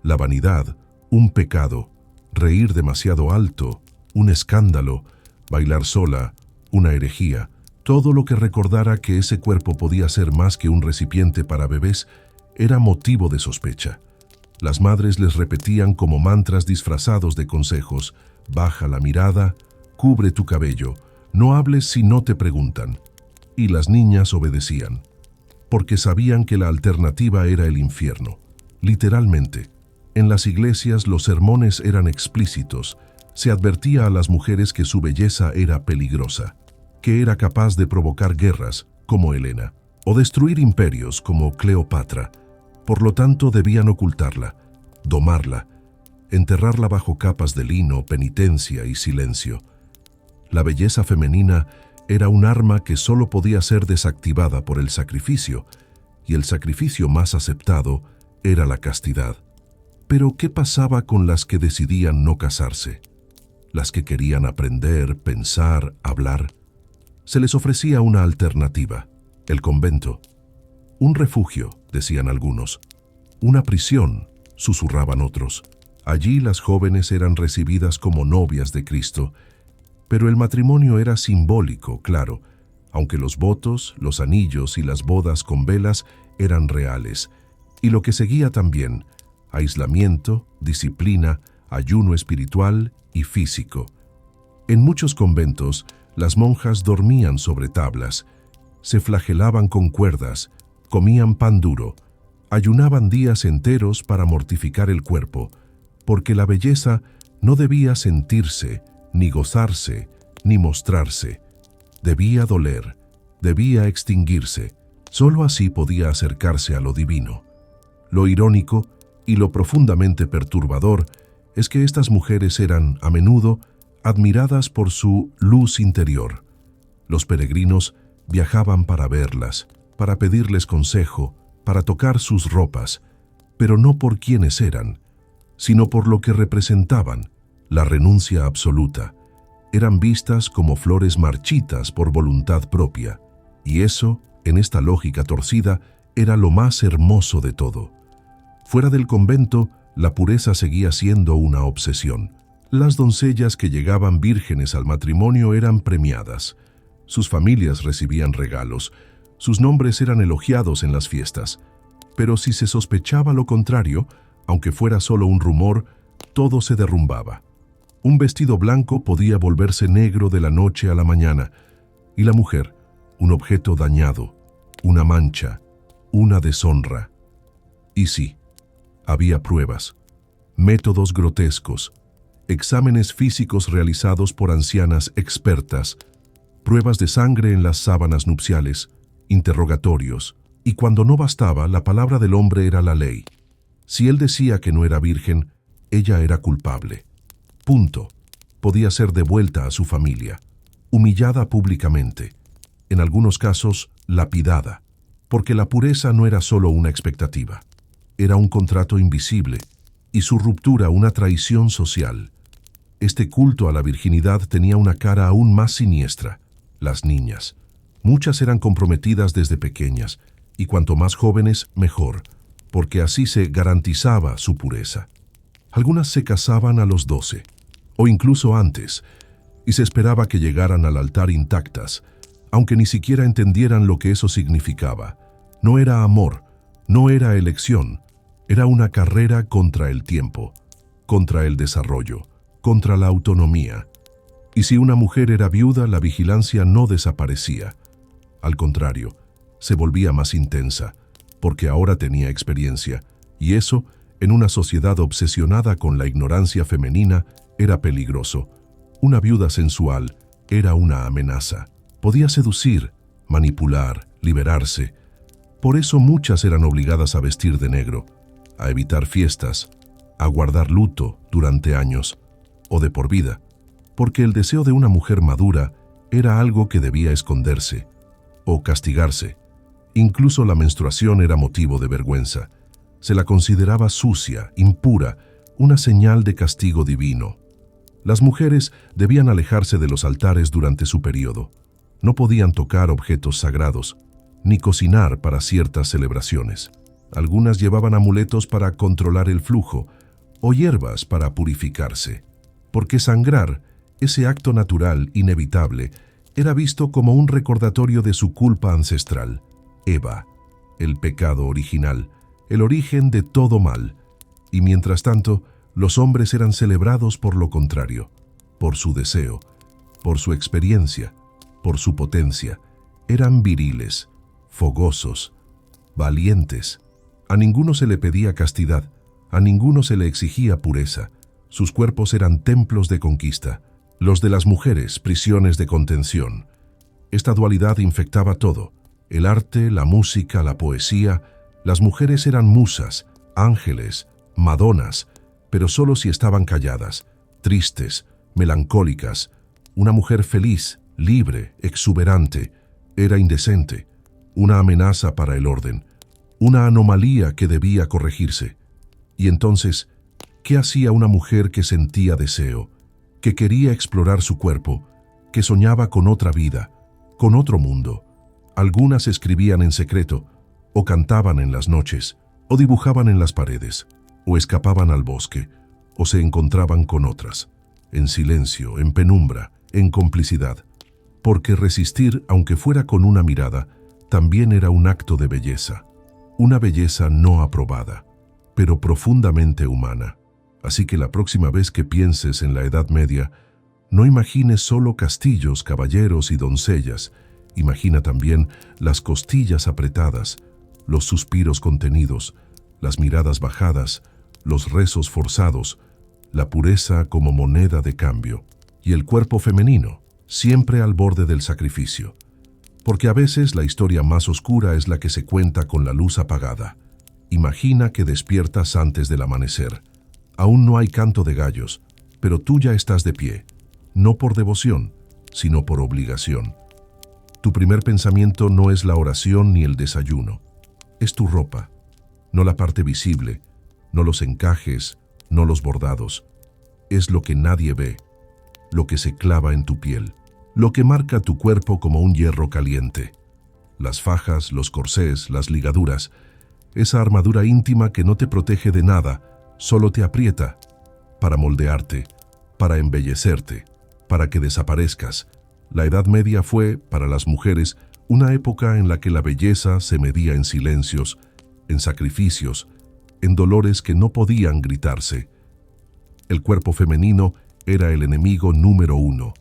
la vanidad, un pecado, reír demasiado alto, un escándalo, bailar sola, una herejía. Todo lo que recordara que ese cuerpo podía ser más que un recipiente para bebés era motivo de sospecha. Las madres les repetían como mantras disfrazados de consejos: baja la mirada, cubre tu cabello, no hables si no te preguntan. Y las niñas obedecían, porque sabían que la alternativa era el infierno. Literalmente, en las iglesias los sermones eran explícitos. Se advertía a las mujeres que su belleza era peligrosa, que era capaz de provocar guerras, como Helena, o destruir imperios, como Cleopatra. Por lo tanto, debían ocultarla, domarla, enterrarla bajo capas de lino, penitencia y silencio. La belleza femenina era un arma que solo podía ser desactivada por el sacrificio, y el sacrificio más aceptado era la castidad. Pero, ¿qué pasaba con las que decidían no casarse? Las que querían aprender, pensar, hablar. Se les ofrecía una alternativa: el convento. Un refugio, decían algunos. Una prisión, susurraban otros. Allí las jóvenes eran recibidas como novias de Cristo. Pero el matrimonio era simbólico, claro, aunque los votos, los anillos y las bodas con velas eran reales. Y lo que seguía también: aislamiento, disciplina, ayuno espiritual y físico. En muchos conventos, las monjas dormían sobre tablas, se flagelaban con cuerdas, comían pan duro, ayunaban días enteros para mortificar el cuerpo, porque la belleza no debía sentirse, ni gozarse, ni mostrarse. Debía doler, debía extinguirse. Solo así podía acercarse a lo divino. Lo irónico y lo profundamente perturbador es que estas mujeres eran, a menudo, admiradas por su luz interior. Los peregrinos viajaban para verlas, para pedirles consejo, para tocar sus ropas, pero no por quienes eran, sino por lo que representaban: la renuncia absoluta. Eran vistas como flores marchitas por voluntad propia, y eso, en esta lógica torcida, era lo más hermoso de todo. Fuera del convento, la pureza seguía siendo una obsesión. Las doncellas que llegaban vírgenes al matrimonio eran premiadas. Sus familias recibían regalos, sus nombres eran elogiados en las fiestas. Pero si se sospechaba lo contrario, aunque fuera solo un rumor, todo se derrumbaba. Un vestido blanco podía volverse negro de la noche a la mañana, y la mujer, un objeto dañado, una mancha, una deshonra. Y sí, había pruebas, métodos grotescos, exámenes físicos realizados por ancianas expertas, pruebas de sangre en las sábanas nupciales, interrogatorios, y cuando no bastaba, la palabra del hombre era la ley. Si él decía que no era virgen, ella era culpable. Punto. Podía ser devuelta a su familia, humillada públicamente, en algunos casos lapidada, porque la pureza no era solo una expectativa, era un contrato invisible, y su ruptura una traición social. Este culto a la virginidad tenía una cara aún más siniestra: las niñas. Muchas eran comprometidas desde pequeñas, y cuanto más jóvenes, mejor, porque así se garantizaba su pureza. Algunas se casaban a los 12, o incluso antes, y se esperaba que llegaran al altar intactas, aunque ni siquiera entendieran lo que eso significaba. No era amor, no era elección, era una carrera contra el tiempo, contra el desarrollo, contra la autonomía. Y si una mujer era viuda, la vigilancia no desaparecía. Al contrario, se volvía más intensa, porque ahora tenía experiencia, y eso, en una sociedad obsesionada con la ignorancia femenina, era peligroso. Una viuda sensual era una amenaza. Podía seducir, manipular, liberarse. Por eso muchas eran obligadas a vestir de negro, a evitar fiestas, a guardar luto durante años o de por vida, porque el deseo de una mujer madura era algo que debía esconderse o castigarse. Incluso la menstruación era motivo de vergüenza. Se la consideraba sucia, impura, una señal de castigo divino. Las mujeres debían alejarse de los altares durante su periodo. No podían tocar objetos sagrados, ni cocinar para ciertas celebraciones. Algunas llevaban amuletos para controlar el flujo o hierbas para purificarse, porque sangrar, ese acto natural inevitable, era visto como un recordatorio de su culpa ancestral. Eva, el pecado original, el origen de todo mal. Y mientras tanto, los hombres eran celebrados por lo contrario, por su deseo, por su experiencia, por su potencia. Eran viriles, fogosos, valientes. A ninguno se le pedía castidad, a ninguno se le exigía pureza. Sus cuerpos eran templos de conquista, los de las mujeres prisiones de contención. Esta dualidad infectaba todo: el arte, la música, la poesía. Las mujeres eran musas, ángeles, madonas, pero solo si estaban calladas, tristes, melancólicas. Una mujer feliz, libre, exuberante, era indecente, una amenaza para el orden, una anomalía que debía corregirse. Y entonces, ¿qué hacía una mujer que sentía deseo, que quería explorar su cuerpo, que soñaba con otra vida, con otro mundo? Algunas escribían en secreto, o cantaban en las noches, o dibujaban en las paredes, o escapaban al bosque, o se encontraban con otras, en silencio, en penumbra, en complicidad, porque resistir, aunque fuera con una mirada, también era un acto de belleza, una belleza no aprobada, pero profundamente humana. Así que la próxima vez que pienses en la Edad Media, no imagines solo castillos, caballeros y doncellas. Imagina también las costillas apretadas, los suspiros contenidos, las miradas bajadas, los rezos forzados, la pureza como moneda de cambio, y el cuerpo femenino, siempre al borde del sacrificio. Porque a veces la historia más oscura es la que se cuenta con la luz apagada. Imagina que despiertas antes del amanecer. Aún no hay canto de gallos, pero tú ya estás de pie, no por devoción, sino por obligación. Tu primer pensamiento no es la oración ni el desayuno. Es tu ropa, no la parte visible, no los encajes, no los bordados. Es lo que nadie ve, lo que se clava en tu piel, lo que marca tu cuerpo como un hierro caliente. Las fajas, los corsés, las ligaduras, esa armadura íntima que no te protege de nada, solo te aprieta para moldearte, para embellecerte, para que desaparezcas. La Edad Media fue, para las mujeres, una época en la que la belleza se medía en silencios, en sacrificios, en dolores que no podían gritarse. El cuerpo femenino era el enemigo número uno.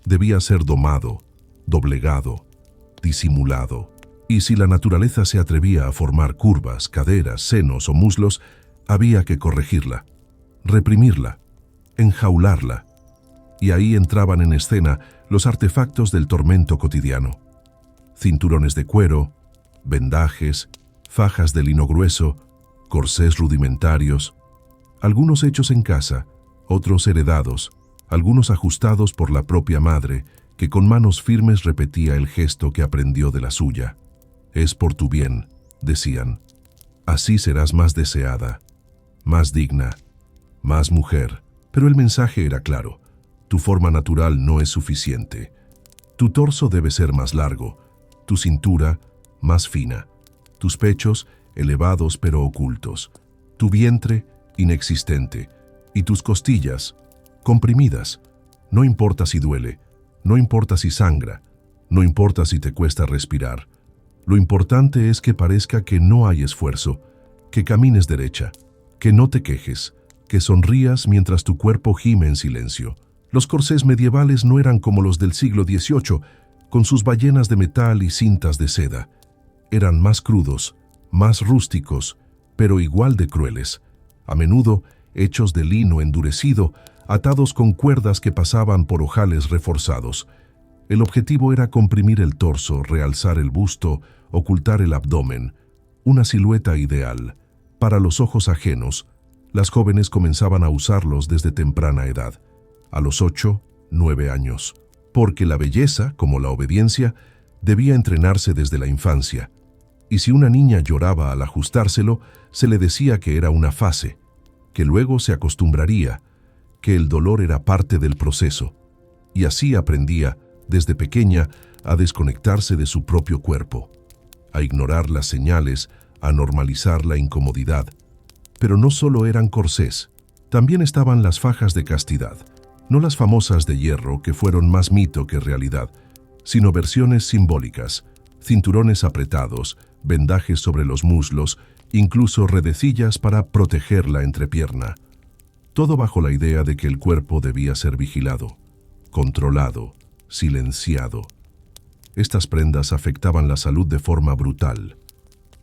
Debía ser domado, doblegado, disimulado. Y si la naturaleza se atrevía a formar curvas, caderas, senos o muslos, había que corregirla, reprimirla, enjaularla. Y ahí entraban en escena los artefactos del tormento cotidiano. Cinturones de cuero, vendajes, fajas de lino grueso, corsés rudimentarios, algunos hechos en casa, otros heredados, algunos ajustados por la propia madre, que con manos firmes repetía el gesto que aprendió de la suya. Es por tu bien, decían. Así serás más deseada, más digna, más mujer. Pero el mensaje era claro. Tu forma natural no es suficiente. Tu torso debe ser más largo, tu cintura más fina, tus pechos elevados pero ocultos, tu vientre inexistente y tus costillas comprimidas. No importa si duele, no importa si sangra, no importa si te cuesta respirar. Lo importante es que parezca que no hay esfuerzo, que camines derecha, que no te quejes, que sonrías mientras tu cuerpo gime en silencio. Los corsés medievales no eran como los del siglo XVIII, con sus ballenas de metal y cintas de seda. Eran más crudos, más rústicos, pero igual de crueles. A menudo, hechos de lino endurecido, atados con cuerdas que pasaban por ojales reforzados. El objetivo era comprimir el torso, realzar el busto, ocultar el abdomen, una silueta ideal. Para los ojos ajenos, las jóvenes comenzaban a usarlos desde temprana edad, a los 8, 9 años, porque la belleza, como la obediencia, debía entrenarse desde la infancia, y si una niña lloraba al ajustárselo, se le decía que era una fase, que luego se acostumbraría, que el dolor era parte del proceso, y así aprendía, desde pequeña, a desconectarse de su propio cuerpo, a ignorar las señales, a normalizar la incomodidad. Pero no solo eran corsés, también estaban las fajas de castidad, no las famosas de hierro que fueron más mito que realidad, sino versiones simbólicas, cinturones apretados, vendajes sobre los muslos, incluso redecillas para proteger la entrepierna. Todo bajo la idea de que el cuerpo debía ser vigilado, controlado, silenciado. Estas prendas afectaban la salud de forma brutal.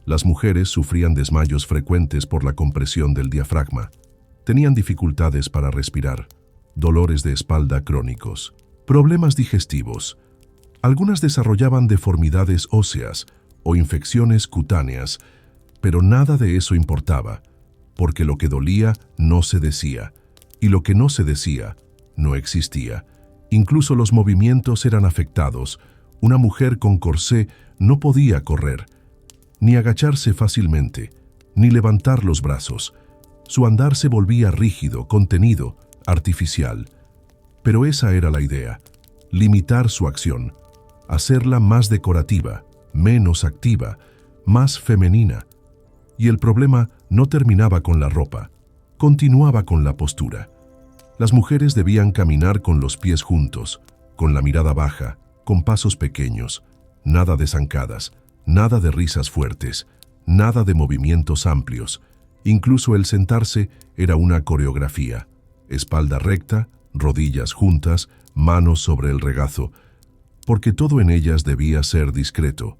Las mujeres sufrían desmayos frecuentes por la compresión del diafragma. Tenían dificultades para respirar, dolores de espalda crónicos, problemas digestivos. Algunas desarrollaban deformidades óseas o infecciones cutáneas, pero nada de eso importaba, porque lo que dolía no se decía, y lo que no se decía no existía. Incluso los movimientos eran afectados. Una mujer con corsé no podía correr, ni agacharse fácilmente, ni levantar los brazos. Su andar se volvía rígido, contenido, artificial. Pero esa era la idea, limitar su acción, hacerla más decorativa, menos activa, más femenina. Y el problema no terminaba con la ropa, continuaba con la postura. Las mujeres debían caminar con los pies juntos, con la mirada baja, con pasos pequeños, nada de zancadas, nada de risas fuertes, nada de movimientos amplios. Incluso el sentarse era una coreografía. Espalda recta, rodillas juntas, manos sobre el regazo, porque todo en ellas debía ser discreto,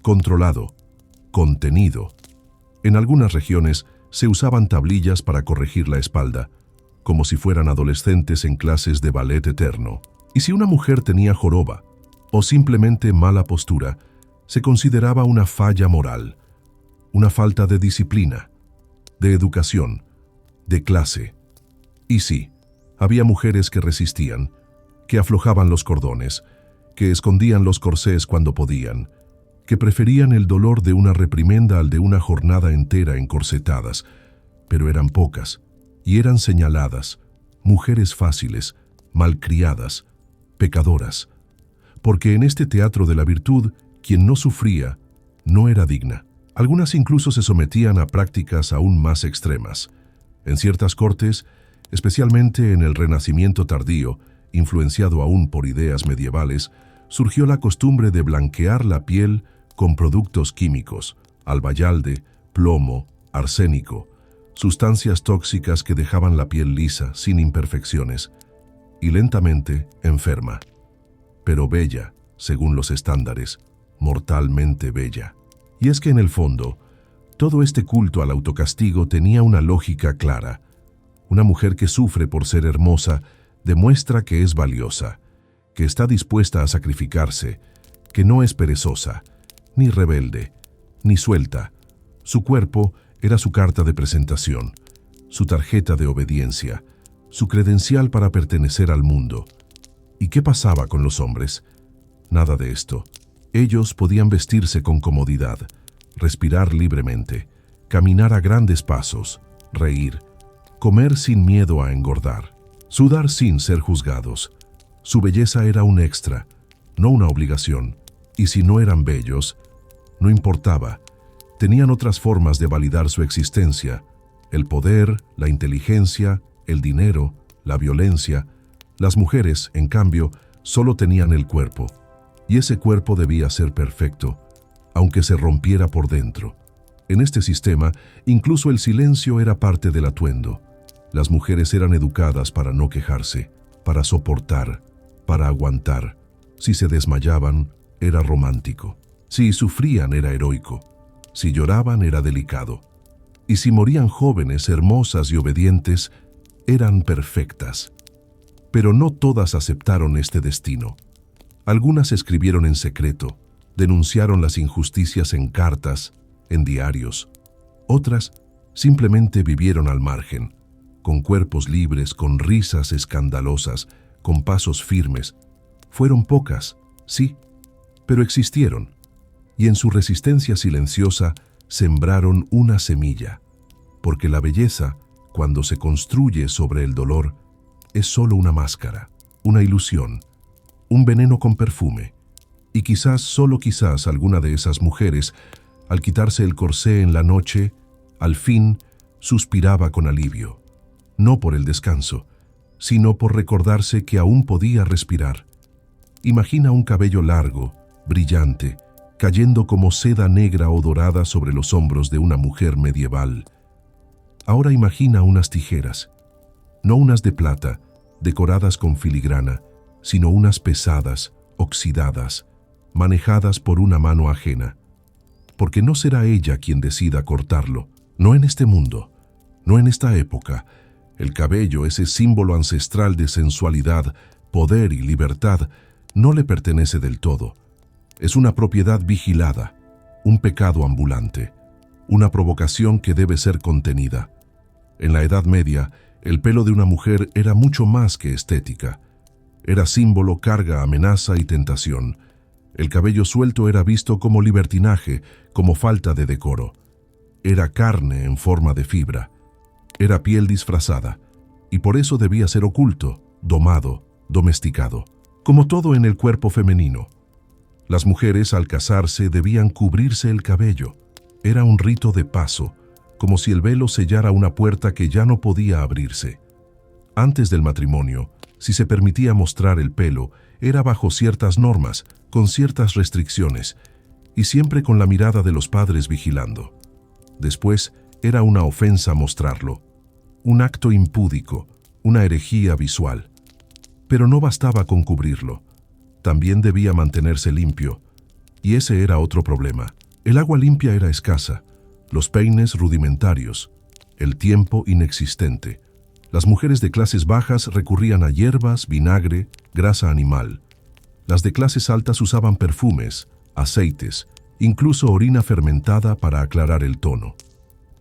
controlado, contenido. En algunas regiones se usaban tablillas para corregir la espalda, como si fueran adolescentes en clases de ballet eterno. Y si una mujer tenía joroba o simplemente mala postura, se consideraba una falla moral, una falta de disciplina, de educación, de clase. Y sí, había mujeres que resistían, que aflojaban los cordones, que escondían los corsés cuando podían, que preferían el dolor de una reprimenda al de una jornada entera encorsetadas, pero eran pocas, y eran señaladas, mujeres fáciles, malcriadas, pecadoras, porque en este teatro de la virtud, quien no sufría, no era digna. Algunas incluso se sometían a prácticas aún más extremas. En ciertas cortes, especialmente en el Renacimiento tardío, influenciado aún por ideas medievales, surgió la costumbre de blanquear la piel con productos químicos, albayalde, plomo, arsénico, sustancias tóxicas que dejaban la piel lisa, sin imperfecciones, y lentamente enferma, pero bella, según los estándares, mortalmente bella. Y es que en el fondo, todo este culto al autocastigo tenía una lógica clara. Una mujer que sufre por ser hermosa demuestra que es valiosa, que está dispuesta a sacrificarse, que no es perezosa, ni rebelde, ni suelta. Su cuerpo era su carta de presentación, su tarjeta de obediencia, su credencial para pertenecer al mundo. ¿Y qué pasaba con los hombres? Nada de esto. Ellos podían vestirse con comodidad, respirar libremente, caminar a grandes pasos, reír, comer sin miedo a engordar, sudar sin ser juzgados. Su belleza era un extra, no una obligación, y si no eran bellos, no importaba. Tenían otras formas de validar su existencia: el poder, la inteligencia, el dinero, la violencia. Las mujeres, en cambio, solo tenían el cuerpo, y ese cuerpo debía ser perfecto, aunque se rompiera por dentro. En este sistema, incluso el silencio era parte del atuendo. Las mujeres eran educadas para no quejarse, para soportar, para aguantar. Si se desmayaban, era romántico. Si sufrían, era heroico. Si lloraban, era delicado. Y si morían jóvenes, hermosas y obedientes, eran perfectas. Pero no todas aceptaron este destino. Algunas escribieron en secreto, denunciaron las injusticias en cartas, en diarios. Otras simplemente vivieron al margen, con cuerpos libres, con risas escandalosas, con pasos firmes. Fueron pocas, sí, pero existieron, y en su resistencia silenciosa sembraron una semilla, porque la belleza, cuando se construye sobre el dolor, es solo una máscara, una ilusión, un veneno con perfume. Y quizás, solo quizás, alguna de esas mujeres, al quitarse el corsé en la noche, al fin suspiraba con alivio, no por el descanso, sino por recordarse que aún podía respirar. Imagina un cabello largo, brillante, cayendo como seda negra o dorada sobre los hombros de una mujer medieval. Ahora imagina unas tijeras, no unas de plata, decoradas con filigrana, sino unas pesadas, oxidadas, manejadas por una mano ajena. Porque no será ella quien decida cortarlo, no en este mundo, no en esta época. El cabello, ese símbolo ancestral de sensualidad, poder y libertad, no le pertenece del todo. Es una propiedad vigilada, un pecado ambulante, una provocación que debe ser contenida. En la Edad Media, el pelo de una mujer era mucho más que estética. Era símbolo, carga, amenaza y tentación. El cabello suelto era visto como libertinaje, como falta de decoro. Era carne en forma de fibra. Era piel disfrazada, y por eso debía ser oculto, domado, domesticado, como todo en el cuerpo femenino. Las mujeres, al casarse, debían cubrirse el cabello. Era un rito de paso, como si el velo sellara una puerta que ya no podía abrirse. Antes del matrimonio, si se permitía mostrar el pelo, era bajo ciertas normas, con ciertas restricciones, y siempre con la mirada de los padres vigilando. Después, era una ofensa mostrarlo, un acto impúdico, una herejía visual. Pero no bastaba con cubrirlo, también debía mantenerse limpio, y ese era otro problema. El agua limpia era escasa, los peines rudimentarios, el tiempo inexistente. Las mujeres de clases bajas recurrían a hierbas, vinagre, grasa animal. Las de clases altas usaban perfumes, aceites, incluso orina fermentada para aclarar el tono.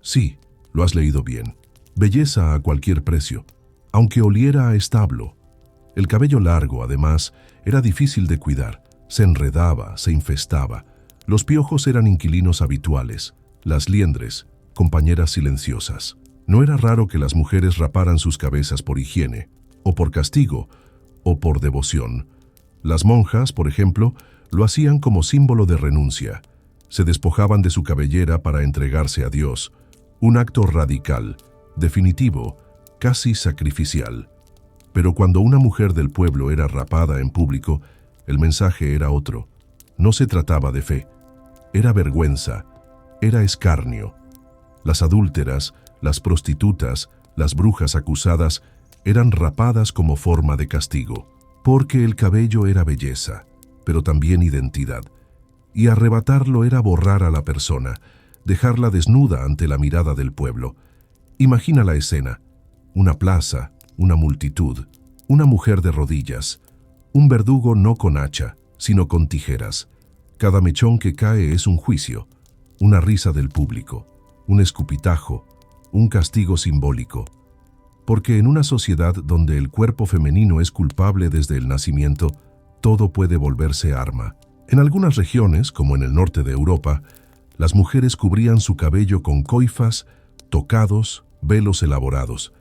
Sí, lo has leído bien. Belleza a cualquier precio, aunque oliera a establo. El cabello largo, además, era difícil de cuidar. Se enredaba, se infestaba. Los piojos eran inquilinos habituales. Las liendres, compañeras silenciosas. No era raro que las mujeres raparan sus cabezas por higiene, o por castigo, o por devoción. Las monjas, por ejemplo, lo hacían como símbolo de renuncia. Se despojaban de su cabellera para entregarse a Dios. Un acto radical, definitivo, casi sacrificial. Pero cuando una mujer del pueblo era rapada en público, el mensaje era otro. No se trataba de fe. Era vergüenza, era escarnio. Las adúlteras, las prostitutas, las brujas acusadas eran rapadas como forma de castigo, porque el cabello era belleza, pero también identidad, y arrebatarlo era borrar a la persona, dejarla desnuda ante la mirada del pueblo. Imagina la escena: una plaza, una multitud, una mujer de rodillas, un verdugo no con hacha, sino con tijeras. Cada mechón que cae es un juicio, una risa del público, un escupitajo, un castigo simbólico. Porque en una sociedad donde el cuerpo femenino es culpable desde el nacimiento, todo puede volverse arma. En algunas regiones, como en el norte de Europa, las mujeres cubrían su cabello con coifas, tocados, velos elaborados.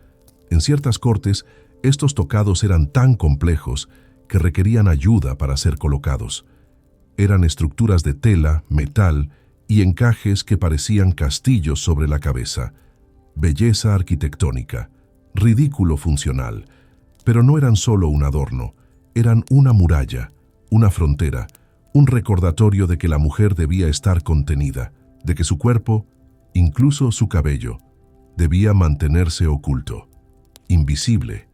En ciertas cortes, estos tocados eran tan complejos que requerían ayuda para ser colocados. Eran estructuras de tela, metal y encajes que parecían castillos sobre la cabeza. Belleza arquitectónica, ridículo funcional, pero no eran solo un adorno, eran una muralla, una frontera, un recordatorio de que la mujer debía estar contenida, de que su cuerpo, incluso su cabello, debía mantenerse oculto, invisible,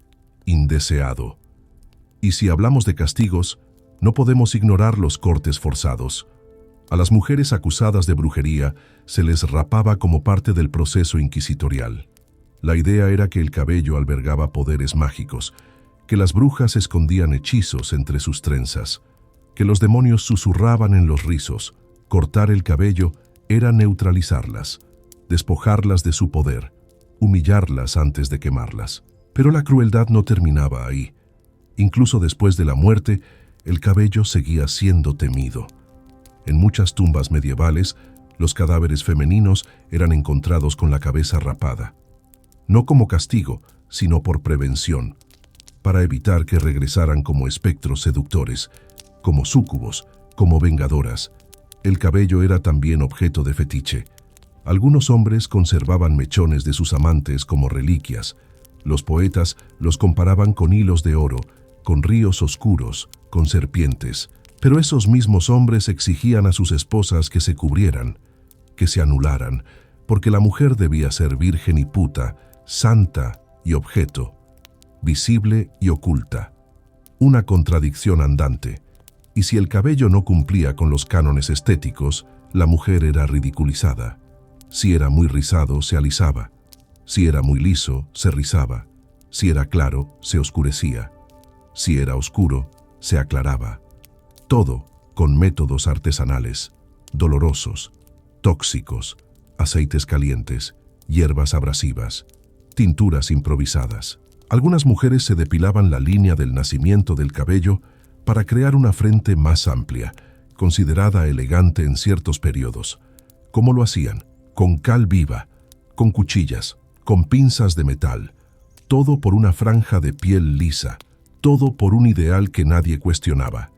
indeseado. Y si hablamos de castigos, no podemos ignorar los cortes forzados. A las mujeres acusadas de brujería se les rapaba como parte del proceso inquisitorial. La idea era que el cabello albergaba poderes mágicos, que las brujas escondían hechizos entre sus trenzas, que los demonios susurraban en los rizos. Cortar el cabello era neutralizarlas, despojarlas de su poder, humillarlas antes de quemarlas. Pero la crueldad no terminaba ahí. Incluso después de la muerte, el cabello seguía siendo temido. En muchas tumbas medievales, los cadáveres femeninos eran encontrados con la cabeza rapada. No como castigo, sino por prevención, para evitar que regresaran como espectros seductores, como súcubos, como vengadoras. El cabello era también objeto de fetiche. Algunos hombres conservaban mechones de sus amantes como reliquias. Los poetas los comparaban con hilos de oro, con ríos oscuros, con serpientes. Pero esos mismos hombres exigían a sus esposas que se cubrieran, que se anularan, porque la mujer debía ser virgen y puta, santa y objeto, visible y oculta. Una contradicción andante. Y si el cabello no cumplía con los cánones estéticos, la mujer era ridiculizada. Si era muy rizado, se alisaba. Si era muy liso, se rizaba. Si era claro, se oscurecía. Si era oscuro, se aclaraba. Todo con métodos artesanales, dolorosos, tóxicos, aceites calientes, hierbas abrasivas, tinturas improvisadas. Algunas mujeres se depilaban la línea del nacimiento del cabello para crear una frente más amplia, considerada elegante en ciertos periodos. ¿Cómo lo hacían? Con cal viva, con cuchillas, con pinzas de metal, todo por una franja de piel lisa, todo por un ideal que nadie cuestionaba.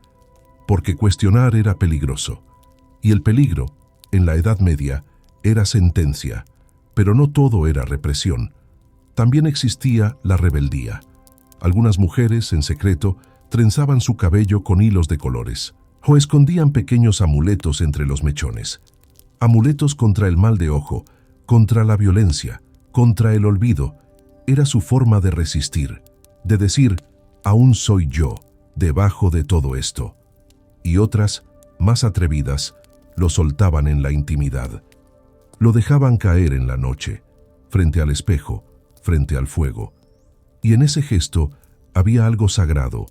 Porque cuestionar era peligroso. Y el peligro, en la Edad Media, era sentencia, pero no todo era represión. También existía la rebeldía. Algunas mujeres, en secreto, trenzaban su cabello con hilos de colores, o escondían pequeños amuletos entre los mechones. Amuletos contra el mal de ojo, contra la violencia, contra el olvido. Era su forma de resistir, de decir, aún soy yo, debajo de todo esto. Y otras, más atrevidas, lo soltaban en la intimidad. Lo dejaban caer en la noche, frente al espejo, frente al fuego. Y en ese gesto había algo sagrado,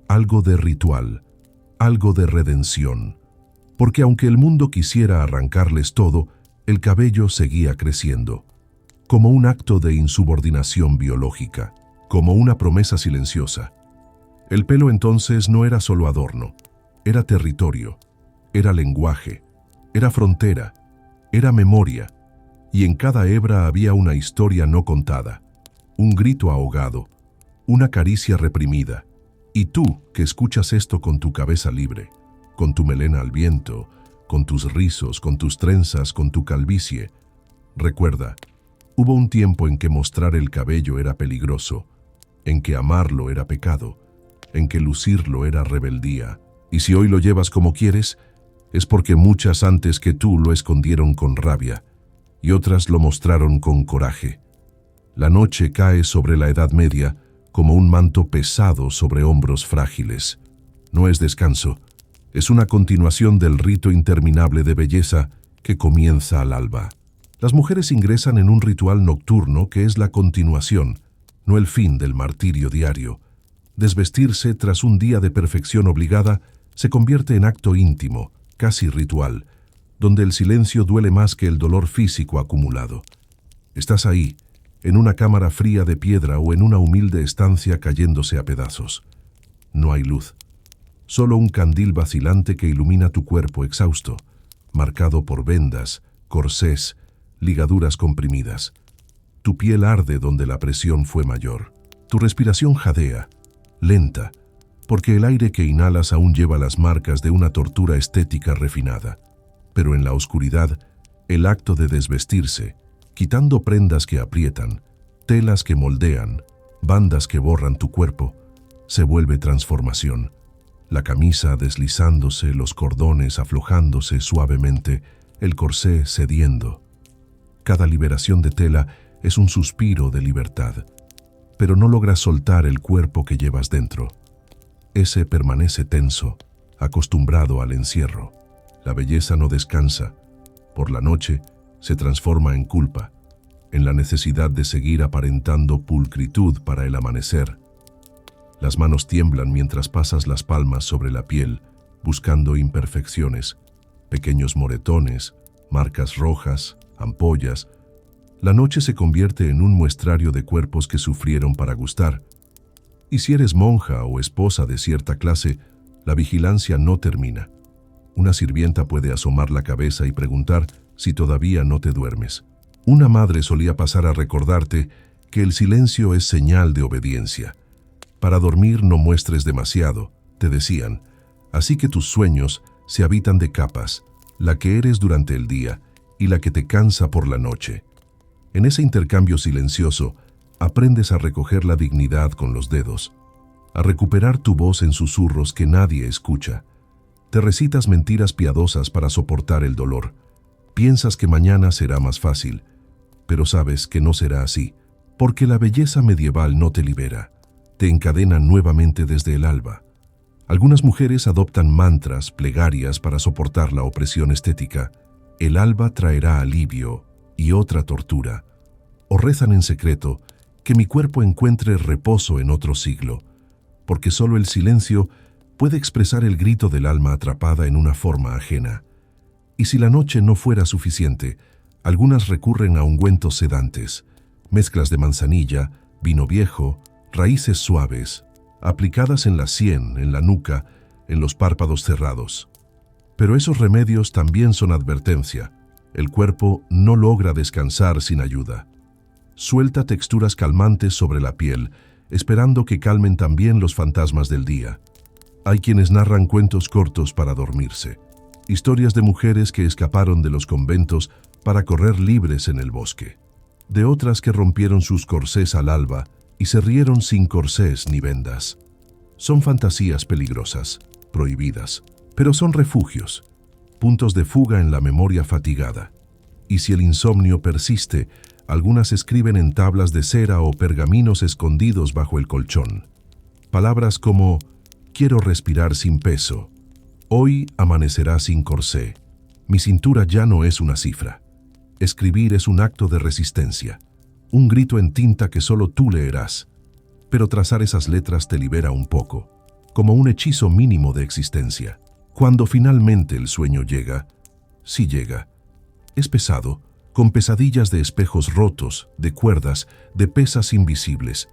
algo de ritual, algo de redención. Porque aunque el mundo quisiera arrancarles todo, el cabello seguía creciendo, como un acto de insubordinación biológica, como una promesa silenciosa. El pelo entonces no era solo adorno, era territorio, era lenguaje, era frontera, era memoria, y en cada hebra había una historia no contada, un grito ahogado, una caricia reprimida. Y tú, que escuchas esto con tu cabeza libre, con tu melena al viento, con tus rizos, con tus trenzas, con tu calvicie, recuerda, hubo un tiempo en que mostrar el cabello era peligroso, en que amarlo era pecado, en que lucirlo era rebeldía. Y si hoy lo llevas como quieres, es porque muchas antes que tú lo escondieron con rabia, y otras lo mostraron con coraje. La noche cae sobre la Edad Media como un manto pesado sobre hombros frágiles. No es descanso, es una continuación del rito interminable de belleza que comienza al alba. Las mujeres ingresan en un ritual nocturno que es la continuación, no el fin del martirio diario. Desvestirse tras un día de perfección obligada se convierte en acto íntimo, casi ritual, donde el silencio duele más que el dolor físico acumulado. Estás ahí, en una cámara fría de piedra o en una humilde estancia cayéndose a pedazos. No hay luz, solo un candil vacilante que ilumina tu cuerpo exhausto, marcado por vendas, corsés, ligaduras comprimidas. Tu piel arde donde la presión fue mayor. Tu respiración jadea, lenta, porque el aire que inhalas aún lleva las marcas de una tortura estética refinada. Pero en la oscuridad, el acto de desvestirse, quitando prendas que aprietan, telas que moldean, bandas que borran tu cuerpo, se vuelve transformación. La camisa deslizándose, los cordones aflojándose suavemente, el corsé cediendo. Cada liberación de tela es un suspiro de libertad, pero no logras soltar el cuerpo que llevas dentro. Ese permanece tenso, acostumbrado al encierro. La belleza no descansa. Por la noche se transforma en culpa. en la necesidad de seguir aparentando pulcritud para el amanecer. Las manos tiemblan mientras pasas las palmas sobre la piel, buscando imperfecciones, pequeños moretones, marcas rojas, ampollas. La noche se convierte en un muestrario de cuerpos que sufrieron para gustar. Y si eres monja o esposa de cierta clase, la vigilancia no termina. Una sirvienta puede asomar la cabeza y preguntar si todavía no te duermes. Una madre solía pasar a recordarte que el silencio es señal de obediencia. Para dormir no muestres demasiado, te decían, así que tus sueños se habitan de capas, la que eres durante el día y la que te cansa por la noche. En ese intercambio silencioso, aprendes a recoger la dignidad con los dedos, a recuperar tu voz en susurros que nadie escucha. Te recitas mentiras piadosas para soportar el dolor. Piensas que mañana será más fácil, pero sabes que no será así, porque la belleza medieval no te libera, te encadena nuevamente desde el alba. Algunas mujeres adoptan mantras, plegarias para soportar la opresión estética. El alba traerá alivio y otra tortura. O rezan en secreto, que mi cuerpo encuentre reposo en otro siglo, porque solo el silencio puede expresar el grito del alma atrapada en una forma ajena. Y si la noche no fuera suficiente, algunas recurren a ungüentos sedantes, mezclas de manzanilla, vino viejo, raíces suaves, aplicadas en la sien, en la nuca, en los párpados cerrados. Pero esos remedios también son advertencia. El cuerpo no logra descansar sin ayuda. Suelta texturas calmantes sobre la piel, esperando que calmen también los fantasmas del día. Hay quienes narran cuentos cortos para dormirse, historias de mujeres que escaparon de los conventos para correr libres en el bosque, de otras que rompieron sus corsés al alba y se rieron sin corsés ni vendas. Son fantasías peligrosas, prohibidas, pero son refugios, puntos de fuga en la memoria fatigada. Y si el insomnio persiste, algunas escriben en tablas de cera o pergaminos escondidos bajo el colchón. Palabras como «Quiero respirar sin peso», «Hoy amanecerá sin corsé», «Mi cintura ya no es una cifra». Escribir es un acto de resistencia, un grito en tinta que solo tú leerás. Pero trazar esas letras te libera un poco, como un hechizo mínimo de existencia. Cuando finalmente el sueño llega, sí llega, es pesado, con pesadillas de espejos rotos, de cuerdas, de pesas invisibles,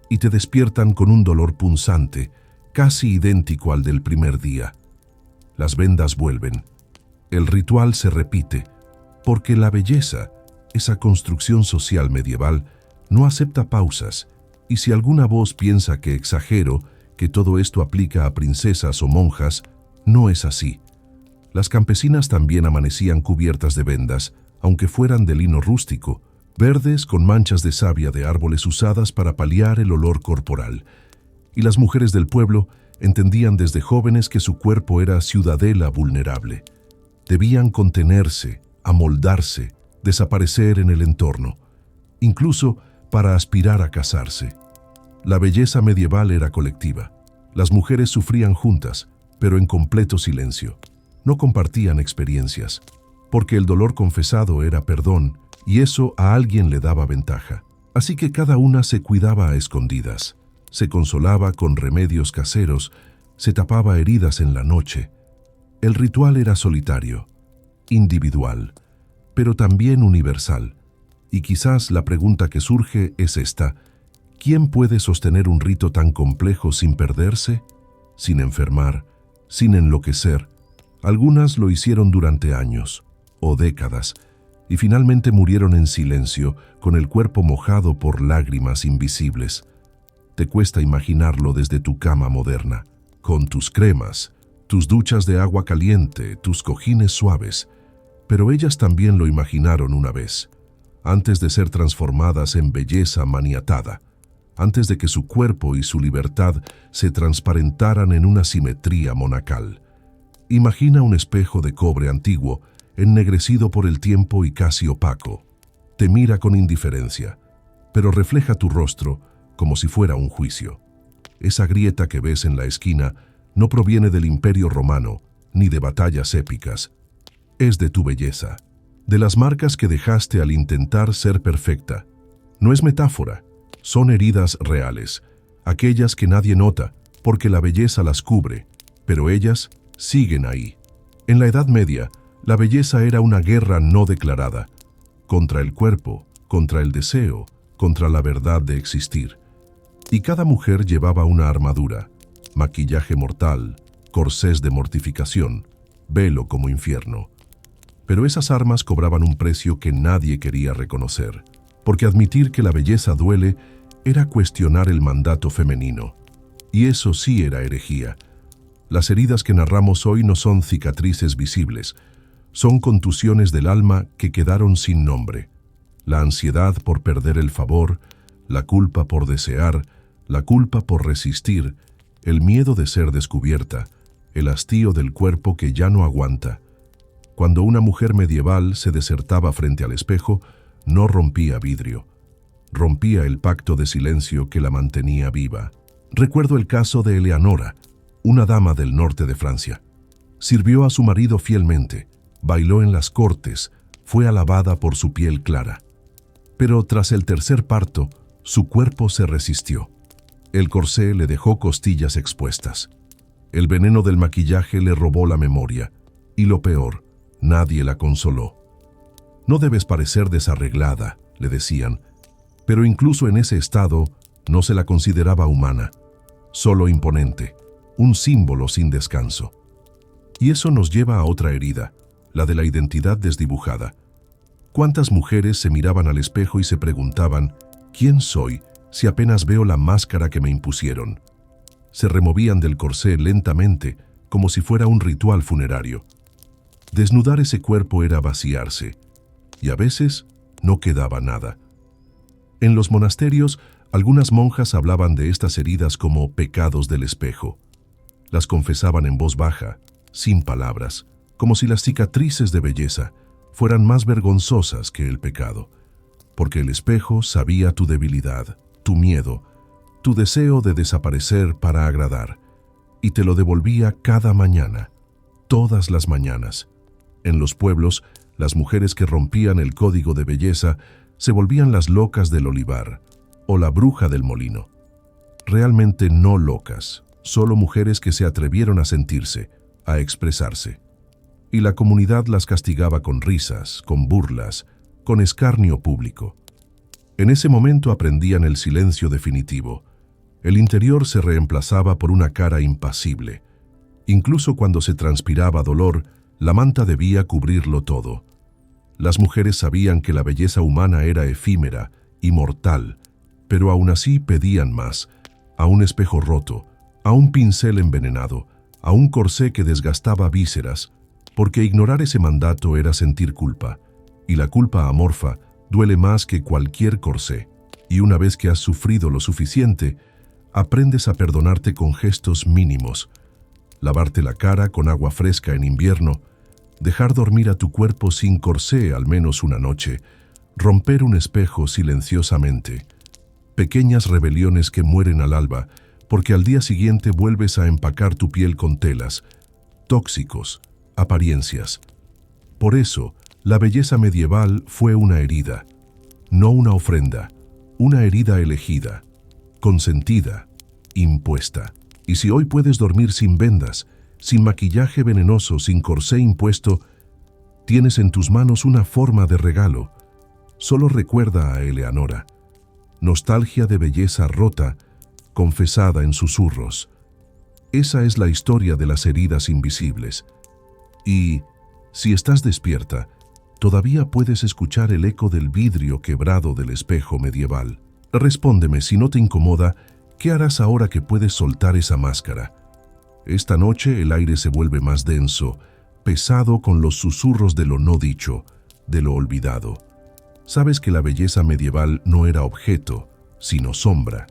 y te despiertan con un dolor punzante, casi idéntico al del primer día. Las vendas vuelven. El ritual se repite, porque la belleza, esa construcción social medieval, no acepta pausas, y si alguna voz piensa que exagero, que todo esto aplica a princesas o monjas, no es así. Las campesinas también amanecían cubiertas de vendas, aunque fueran de lino rústico, verdes con manchas de savia de árboles usadas para paliar el olor corporal. Y las mujeres del pueblo entendían desde jóvenes que su cuerpo era ciudadela vulnerable. Debían contenerse, amoldarse, desaparecer en el entorno, incluso para aspirar a casarse. La belleza medieval era colectiva. Las mujeres sufrían juntas, pero en completo silencio. No compartían experiencias, porque el dolor confesado era perdón, y eso a alguien le daba ventaja. Así que cada una se cuidaba a escondidas, se consolaba con remedios caseros, se tapaba heridas en la noche. El ritual era solitario, individual, pero también universal. Y quizás la pregunta que surge es esta: ¿quién puede sostener un rito tan complejo sin perderse, sin enfermar, sin enloquecer? Algunas lo hicieron durante años o décadas y finalmente murieron en silencio, con el cuerpo mojado por lágrimas invisibles. Te cuesta imaginarlo desde tu cama moderna, con tus cremas, tus duchas de agua caliente, tus cojines suaves, pero ellas también lo imaginaron una vez, antes de ser transformadas en belleza maniatada, antes de que su cuerpo y su libertad se transparentaran en una simetría monacal. Imagina un espejo de cobre antiguo, ennegrecido por el tiempo y casi opaco. Te mira con indiferencia, pero refleja tu rostro como si fuera un juicio. Esa grieta que ves en la esquina no proviene del Imperio Romano ni de batallas épicas. Es de tu belleza, de las marcas que dejaste al intentar ser perfecta. No es metáfora, son heridas reales, aquellas que nadie nota, porque la belleza las cubre, pero ellas siguen ahí. En la Edad Media, la belleza era una guerra no declarada, contra el cuerpo, contra el deseo, contra la verdad de existir. Y cada mujer llevaba una armadura, maquillaje mortal, corsés de mortificación, velo como infierno. Pero esas armas cobraban un precio que nadie quería reconocer, porque admitir que la belleza duele era cuestionar el mandato femenino. Y eso sí era herejía. Las heridas que narramos hoy no son cicatrices visibles, son contusiones del alma que quedaron sin nombre. La ansiedad por perder el favor, la culpa por desear, la culpa por resistir, el miedo de ser descubierta, el hastío del cuerpo que ya no aguanta. Cuando una mujer medieval se desertaba frente al espejo, no rompía vidrio, rompía el pacto de silencio que la mantenía viva. Recuerdo el caso de Eleanora, una dama del norte de Francia. Sirvió a su marido fielmente, bailó en las cortes, fue alabada por su piel clara. Pero tras el tercer parto, su cuerpo se resistió. El corsé le dejó costillas expuestas. El veneno del maquillaje le robó la memoria. Y lo peor, nadie la consoló. No debes parecer desarreglada, le decían, pero incluso en ese estado no se la consideraba humana, solo imponente, un símbolo sin descanso. Y eso nos lleva a otra herida, la de la identidad desdibujada. ¿Cuántas mujeres se miraban al espejo y se preguntaban, ¿quién soy si apenas veo la máscara que me impusieron? Se removían del corsé lentamente, como si fuera un ritual funerario. Desnudar ese cuerpo era vaciarse, y a veces no quedaba nada. En los monasterios, algunas monjas hablaban de estas heridas como pecados del espejo. Las confesaban en voz baja, sin palabras, como si las cicatrices de belleza fueran más vergonzosas que el pecado, porque el espejo sabía tu debilidad, tu miedo, tu deseo de desaparecer para agradar, y te lo devolvía cada mañana, todas las mañanas. En los pueblos, las mujeres que rompían el código de belleza se volvían las locas del olivar o la bruja del molino. Realmente no locas, solo mujeres que se atrevieron a sentirse, a expresarse. Y la comunidad las castigaba con risas, con burlas, con escarnio público. En ese momento aprendían el silencio definitivo. El interior se reemplazaba por una cara impasible. Incluso cuando se transpiraba dolor, la manta debía cubrirlo todo. Las mujeres sabían que la belleza humana era efímera y mortal, pero aún así pedían más, a un espejo roto, a un pincel envenenado, a un corsé que desgastaba vísceras, porque ignorar ese mandato era sentir culpa, y la culpa amorfa duele más que cualquier corsé. Y una vez que has sufrido lo suficiente, aprendes a perdonarte con gestos mínimos, lavarte la cara con agua fresca en invierno, dejar dormir a tu cuerpo sin corsé al menos una noche, romper un espejo silenciosamente. Pequeñas rebeliones que mueren al alba, porque al día siguiente vuelves a empacar tu piel con telas, tóxicos, apariencias. Por eso, la belleza medieval fue una herida, no una ofrenda, una herida elegida, consentida, impuesta. Y si hoy puedes dormir sin vendas, sin maquillaje venenoso, sin corsé impuesto, tienes en tus manos una forma de regalo. Solo recuerda a Eleanora. Nostalgia de belleza rota, confesada en susurros. Esa es la historia de las heridas invisibles. Y, si estás despierta, todavía puedes escuchar el eco del vidrio quebrado del espejo medieval. Respóndeme, si no te incomoda, ¿qué harás ahora que puedes soltar esa máscara? Esta noche el aire se vuelve más denso, pesado con los susurros de lo no dicho, de lo olvidado. Sabes que la belleza medieval no era objeto, sino sombra.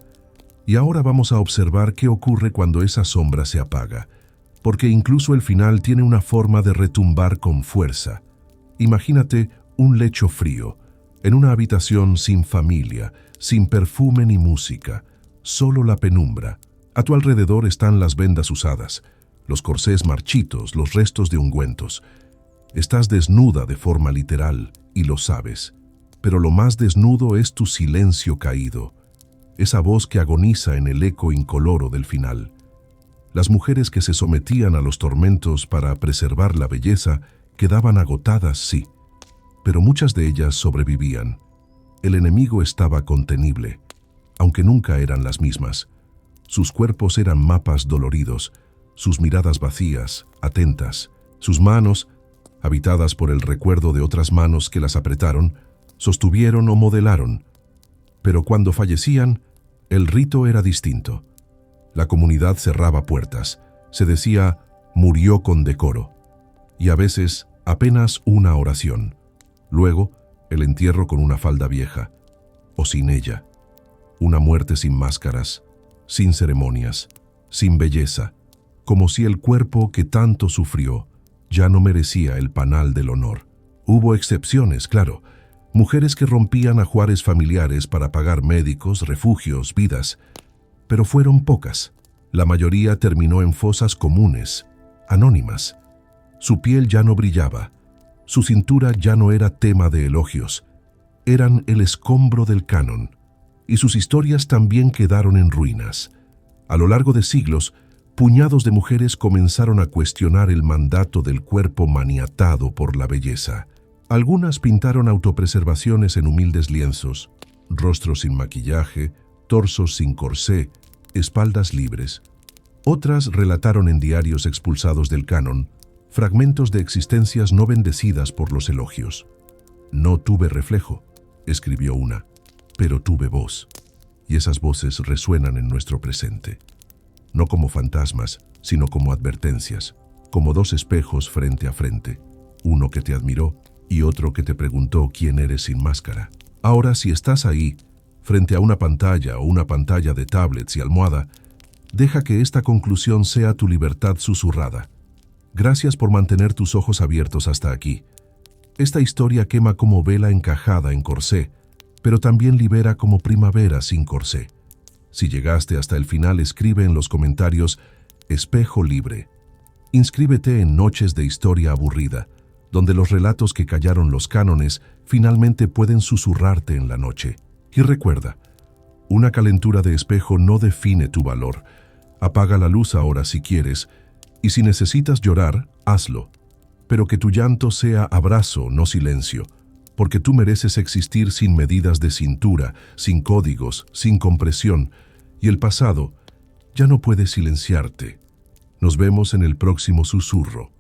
Y ahora vamos a observar qué ocurre cuando esa sombra se apaga, porque incluso el final tiene una forma de retumbar con fuerza. Imagínate un lecho frío, en una habitación sin familia, sin perfume ni música, solo la penumbra. A tu alrededor están las vendas usadas, los corsés marchitos, los restos de ungüentos. Estás desnuda de forma literal, y lo sabes. Pero lo más desnudo es tu silencio caído, esa voz que agoniza en el eco incoloro del final. Las mujeres que se sometían a los tormentos para preservar la belleza quedaban agotadas, sí, pero muchas de ellas sobrevivían. El enemigo estaba contenible, aunque nunca eran las mismas. Sus cuerpos eran mapas doloridos, sus miradas vacías, atentas, sus manos, habitadas por el recuerdo de otras manos que las apretaron, sostuvieron o modelaron. Pero cuando fallecían, el rito era distinto. La comunidad cerraba puertas, se decía «murió con decoro», y a veces apenas una oración. Luego, el entierro con una falda vieja, o sin ella. Una muerte sin máscaras, sin ceremonias, sin belleza, como si el cuerpo que tanto sufrió ya no merecía el panal del honor. Hubo excepciones, claro, mujeres que rompían ajuares familiares para pagar médicos, refugios, vidas, pero fueron pocas. La mayoría terminó en fosas comunes, anónimas. Su piel ya no brillaba, su cintura ya no era tema de elogios, eran el escombro del canon, y sus historias también quedaron en ruinas. A lo largo de siglos, puñados de mujeres comenzaron a cuestionar el mandato del cuerpo maniatado por la belleza. Algunas pintaron autopreservaciones en humildes lienzos, rostros sin maquillaje, torsos sin corsé, espaldas libres. Otras relataron en diarios expulsados del canon fragmentos de existencias no bendecidas por los elogios. «No tuve reflejo», escribió una, «pero tuve voz». Y esas voces resuenan en nuestro presente. No como fantasmas, sino como advertencias, como dos espejos frente a frente, uno que te admiró y otro que te preguntó quién eres sin máscara. Ahora, si estás ahí, frente a una pantalla o una pantalla de tablets y almohada, deja que esta conclusión sea tu libertad susurrada. Gracias por mantener tus ojos abiertos hasta aquí. Esta historia quema como vela encajada en corsé, pero también libera como primavera sin corsé. Si llegaste hasta el final, escribe en los comentarios «Espejo libre». Inscríbete en Noches de Historia Aburrida, donde los relatos que callaron los cánones finalmente pueden susurrarte en la noche. Y recuerda, una calentura de espejo no define tu valor. Apaga la luz ahora si quieres, y si necesitas llorar, hazlo. Pero que tu llanto sea abrazo, no silencio, porque tú mereces existir sin medidas de cintura, sin códigos, sin compresión, y el pasado ya no puede silenciarte. Nos vemos en el próximo susurro.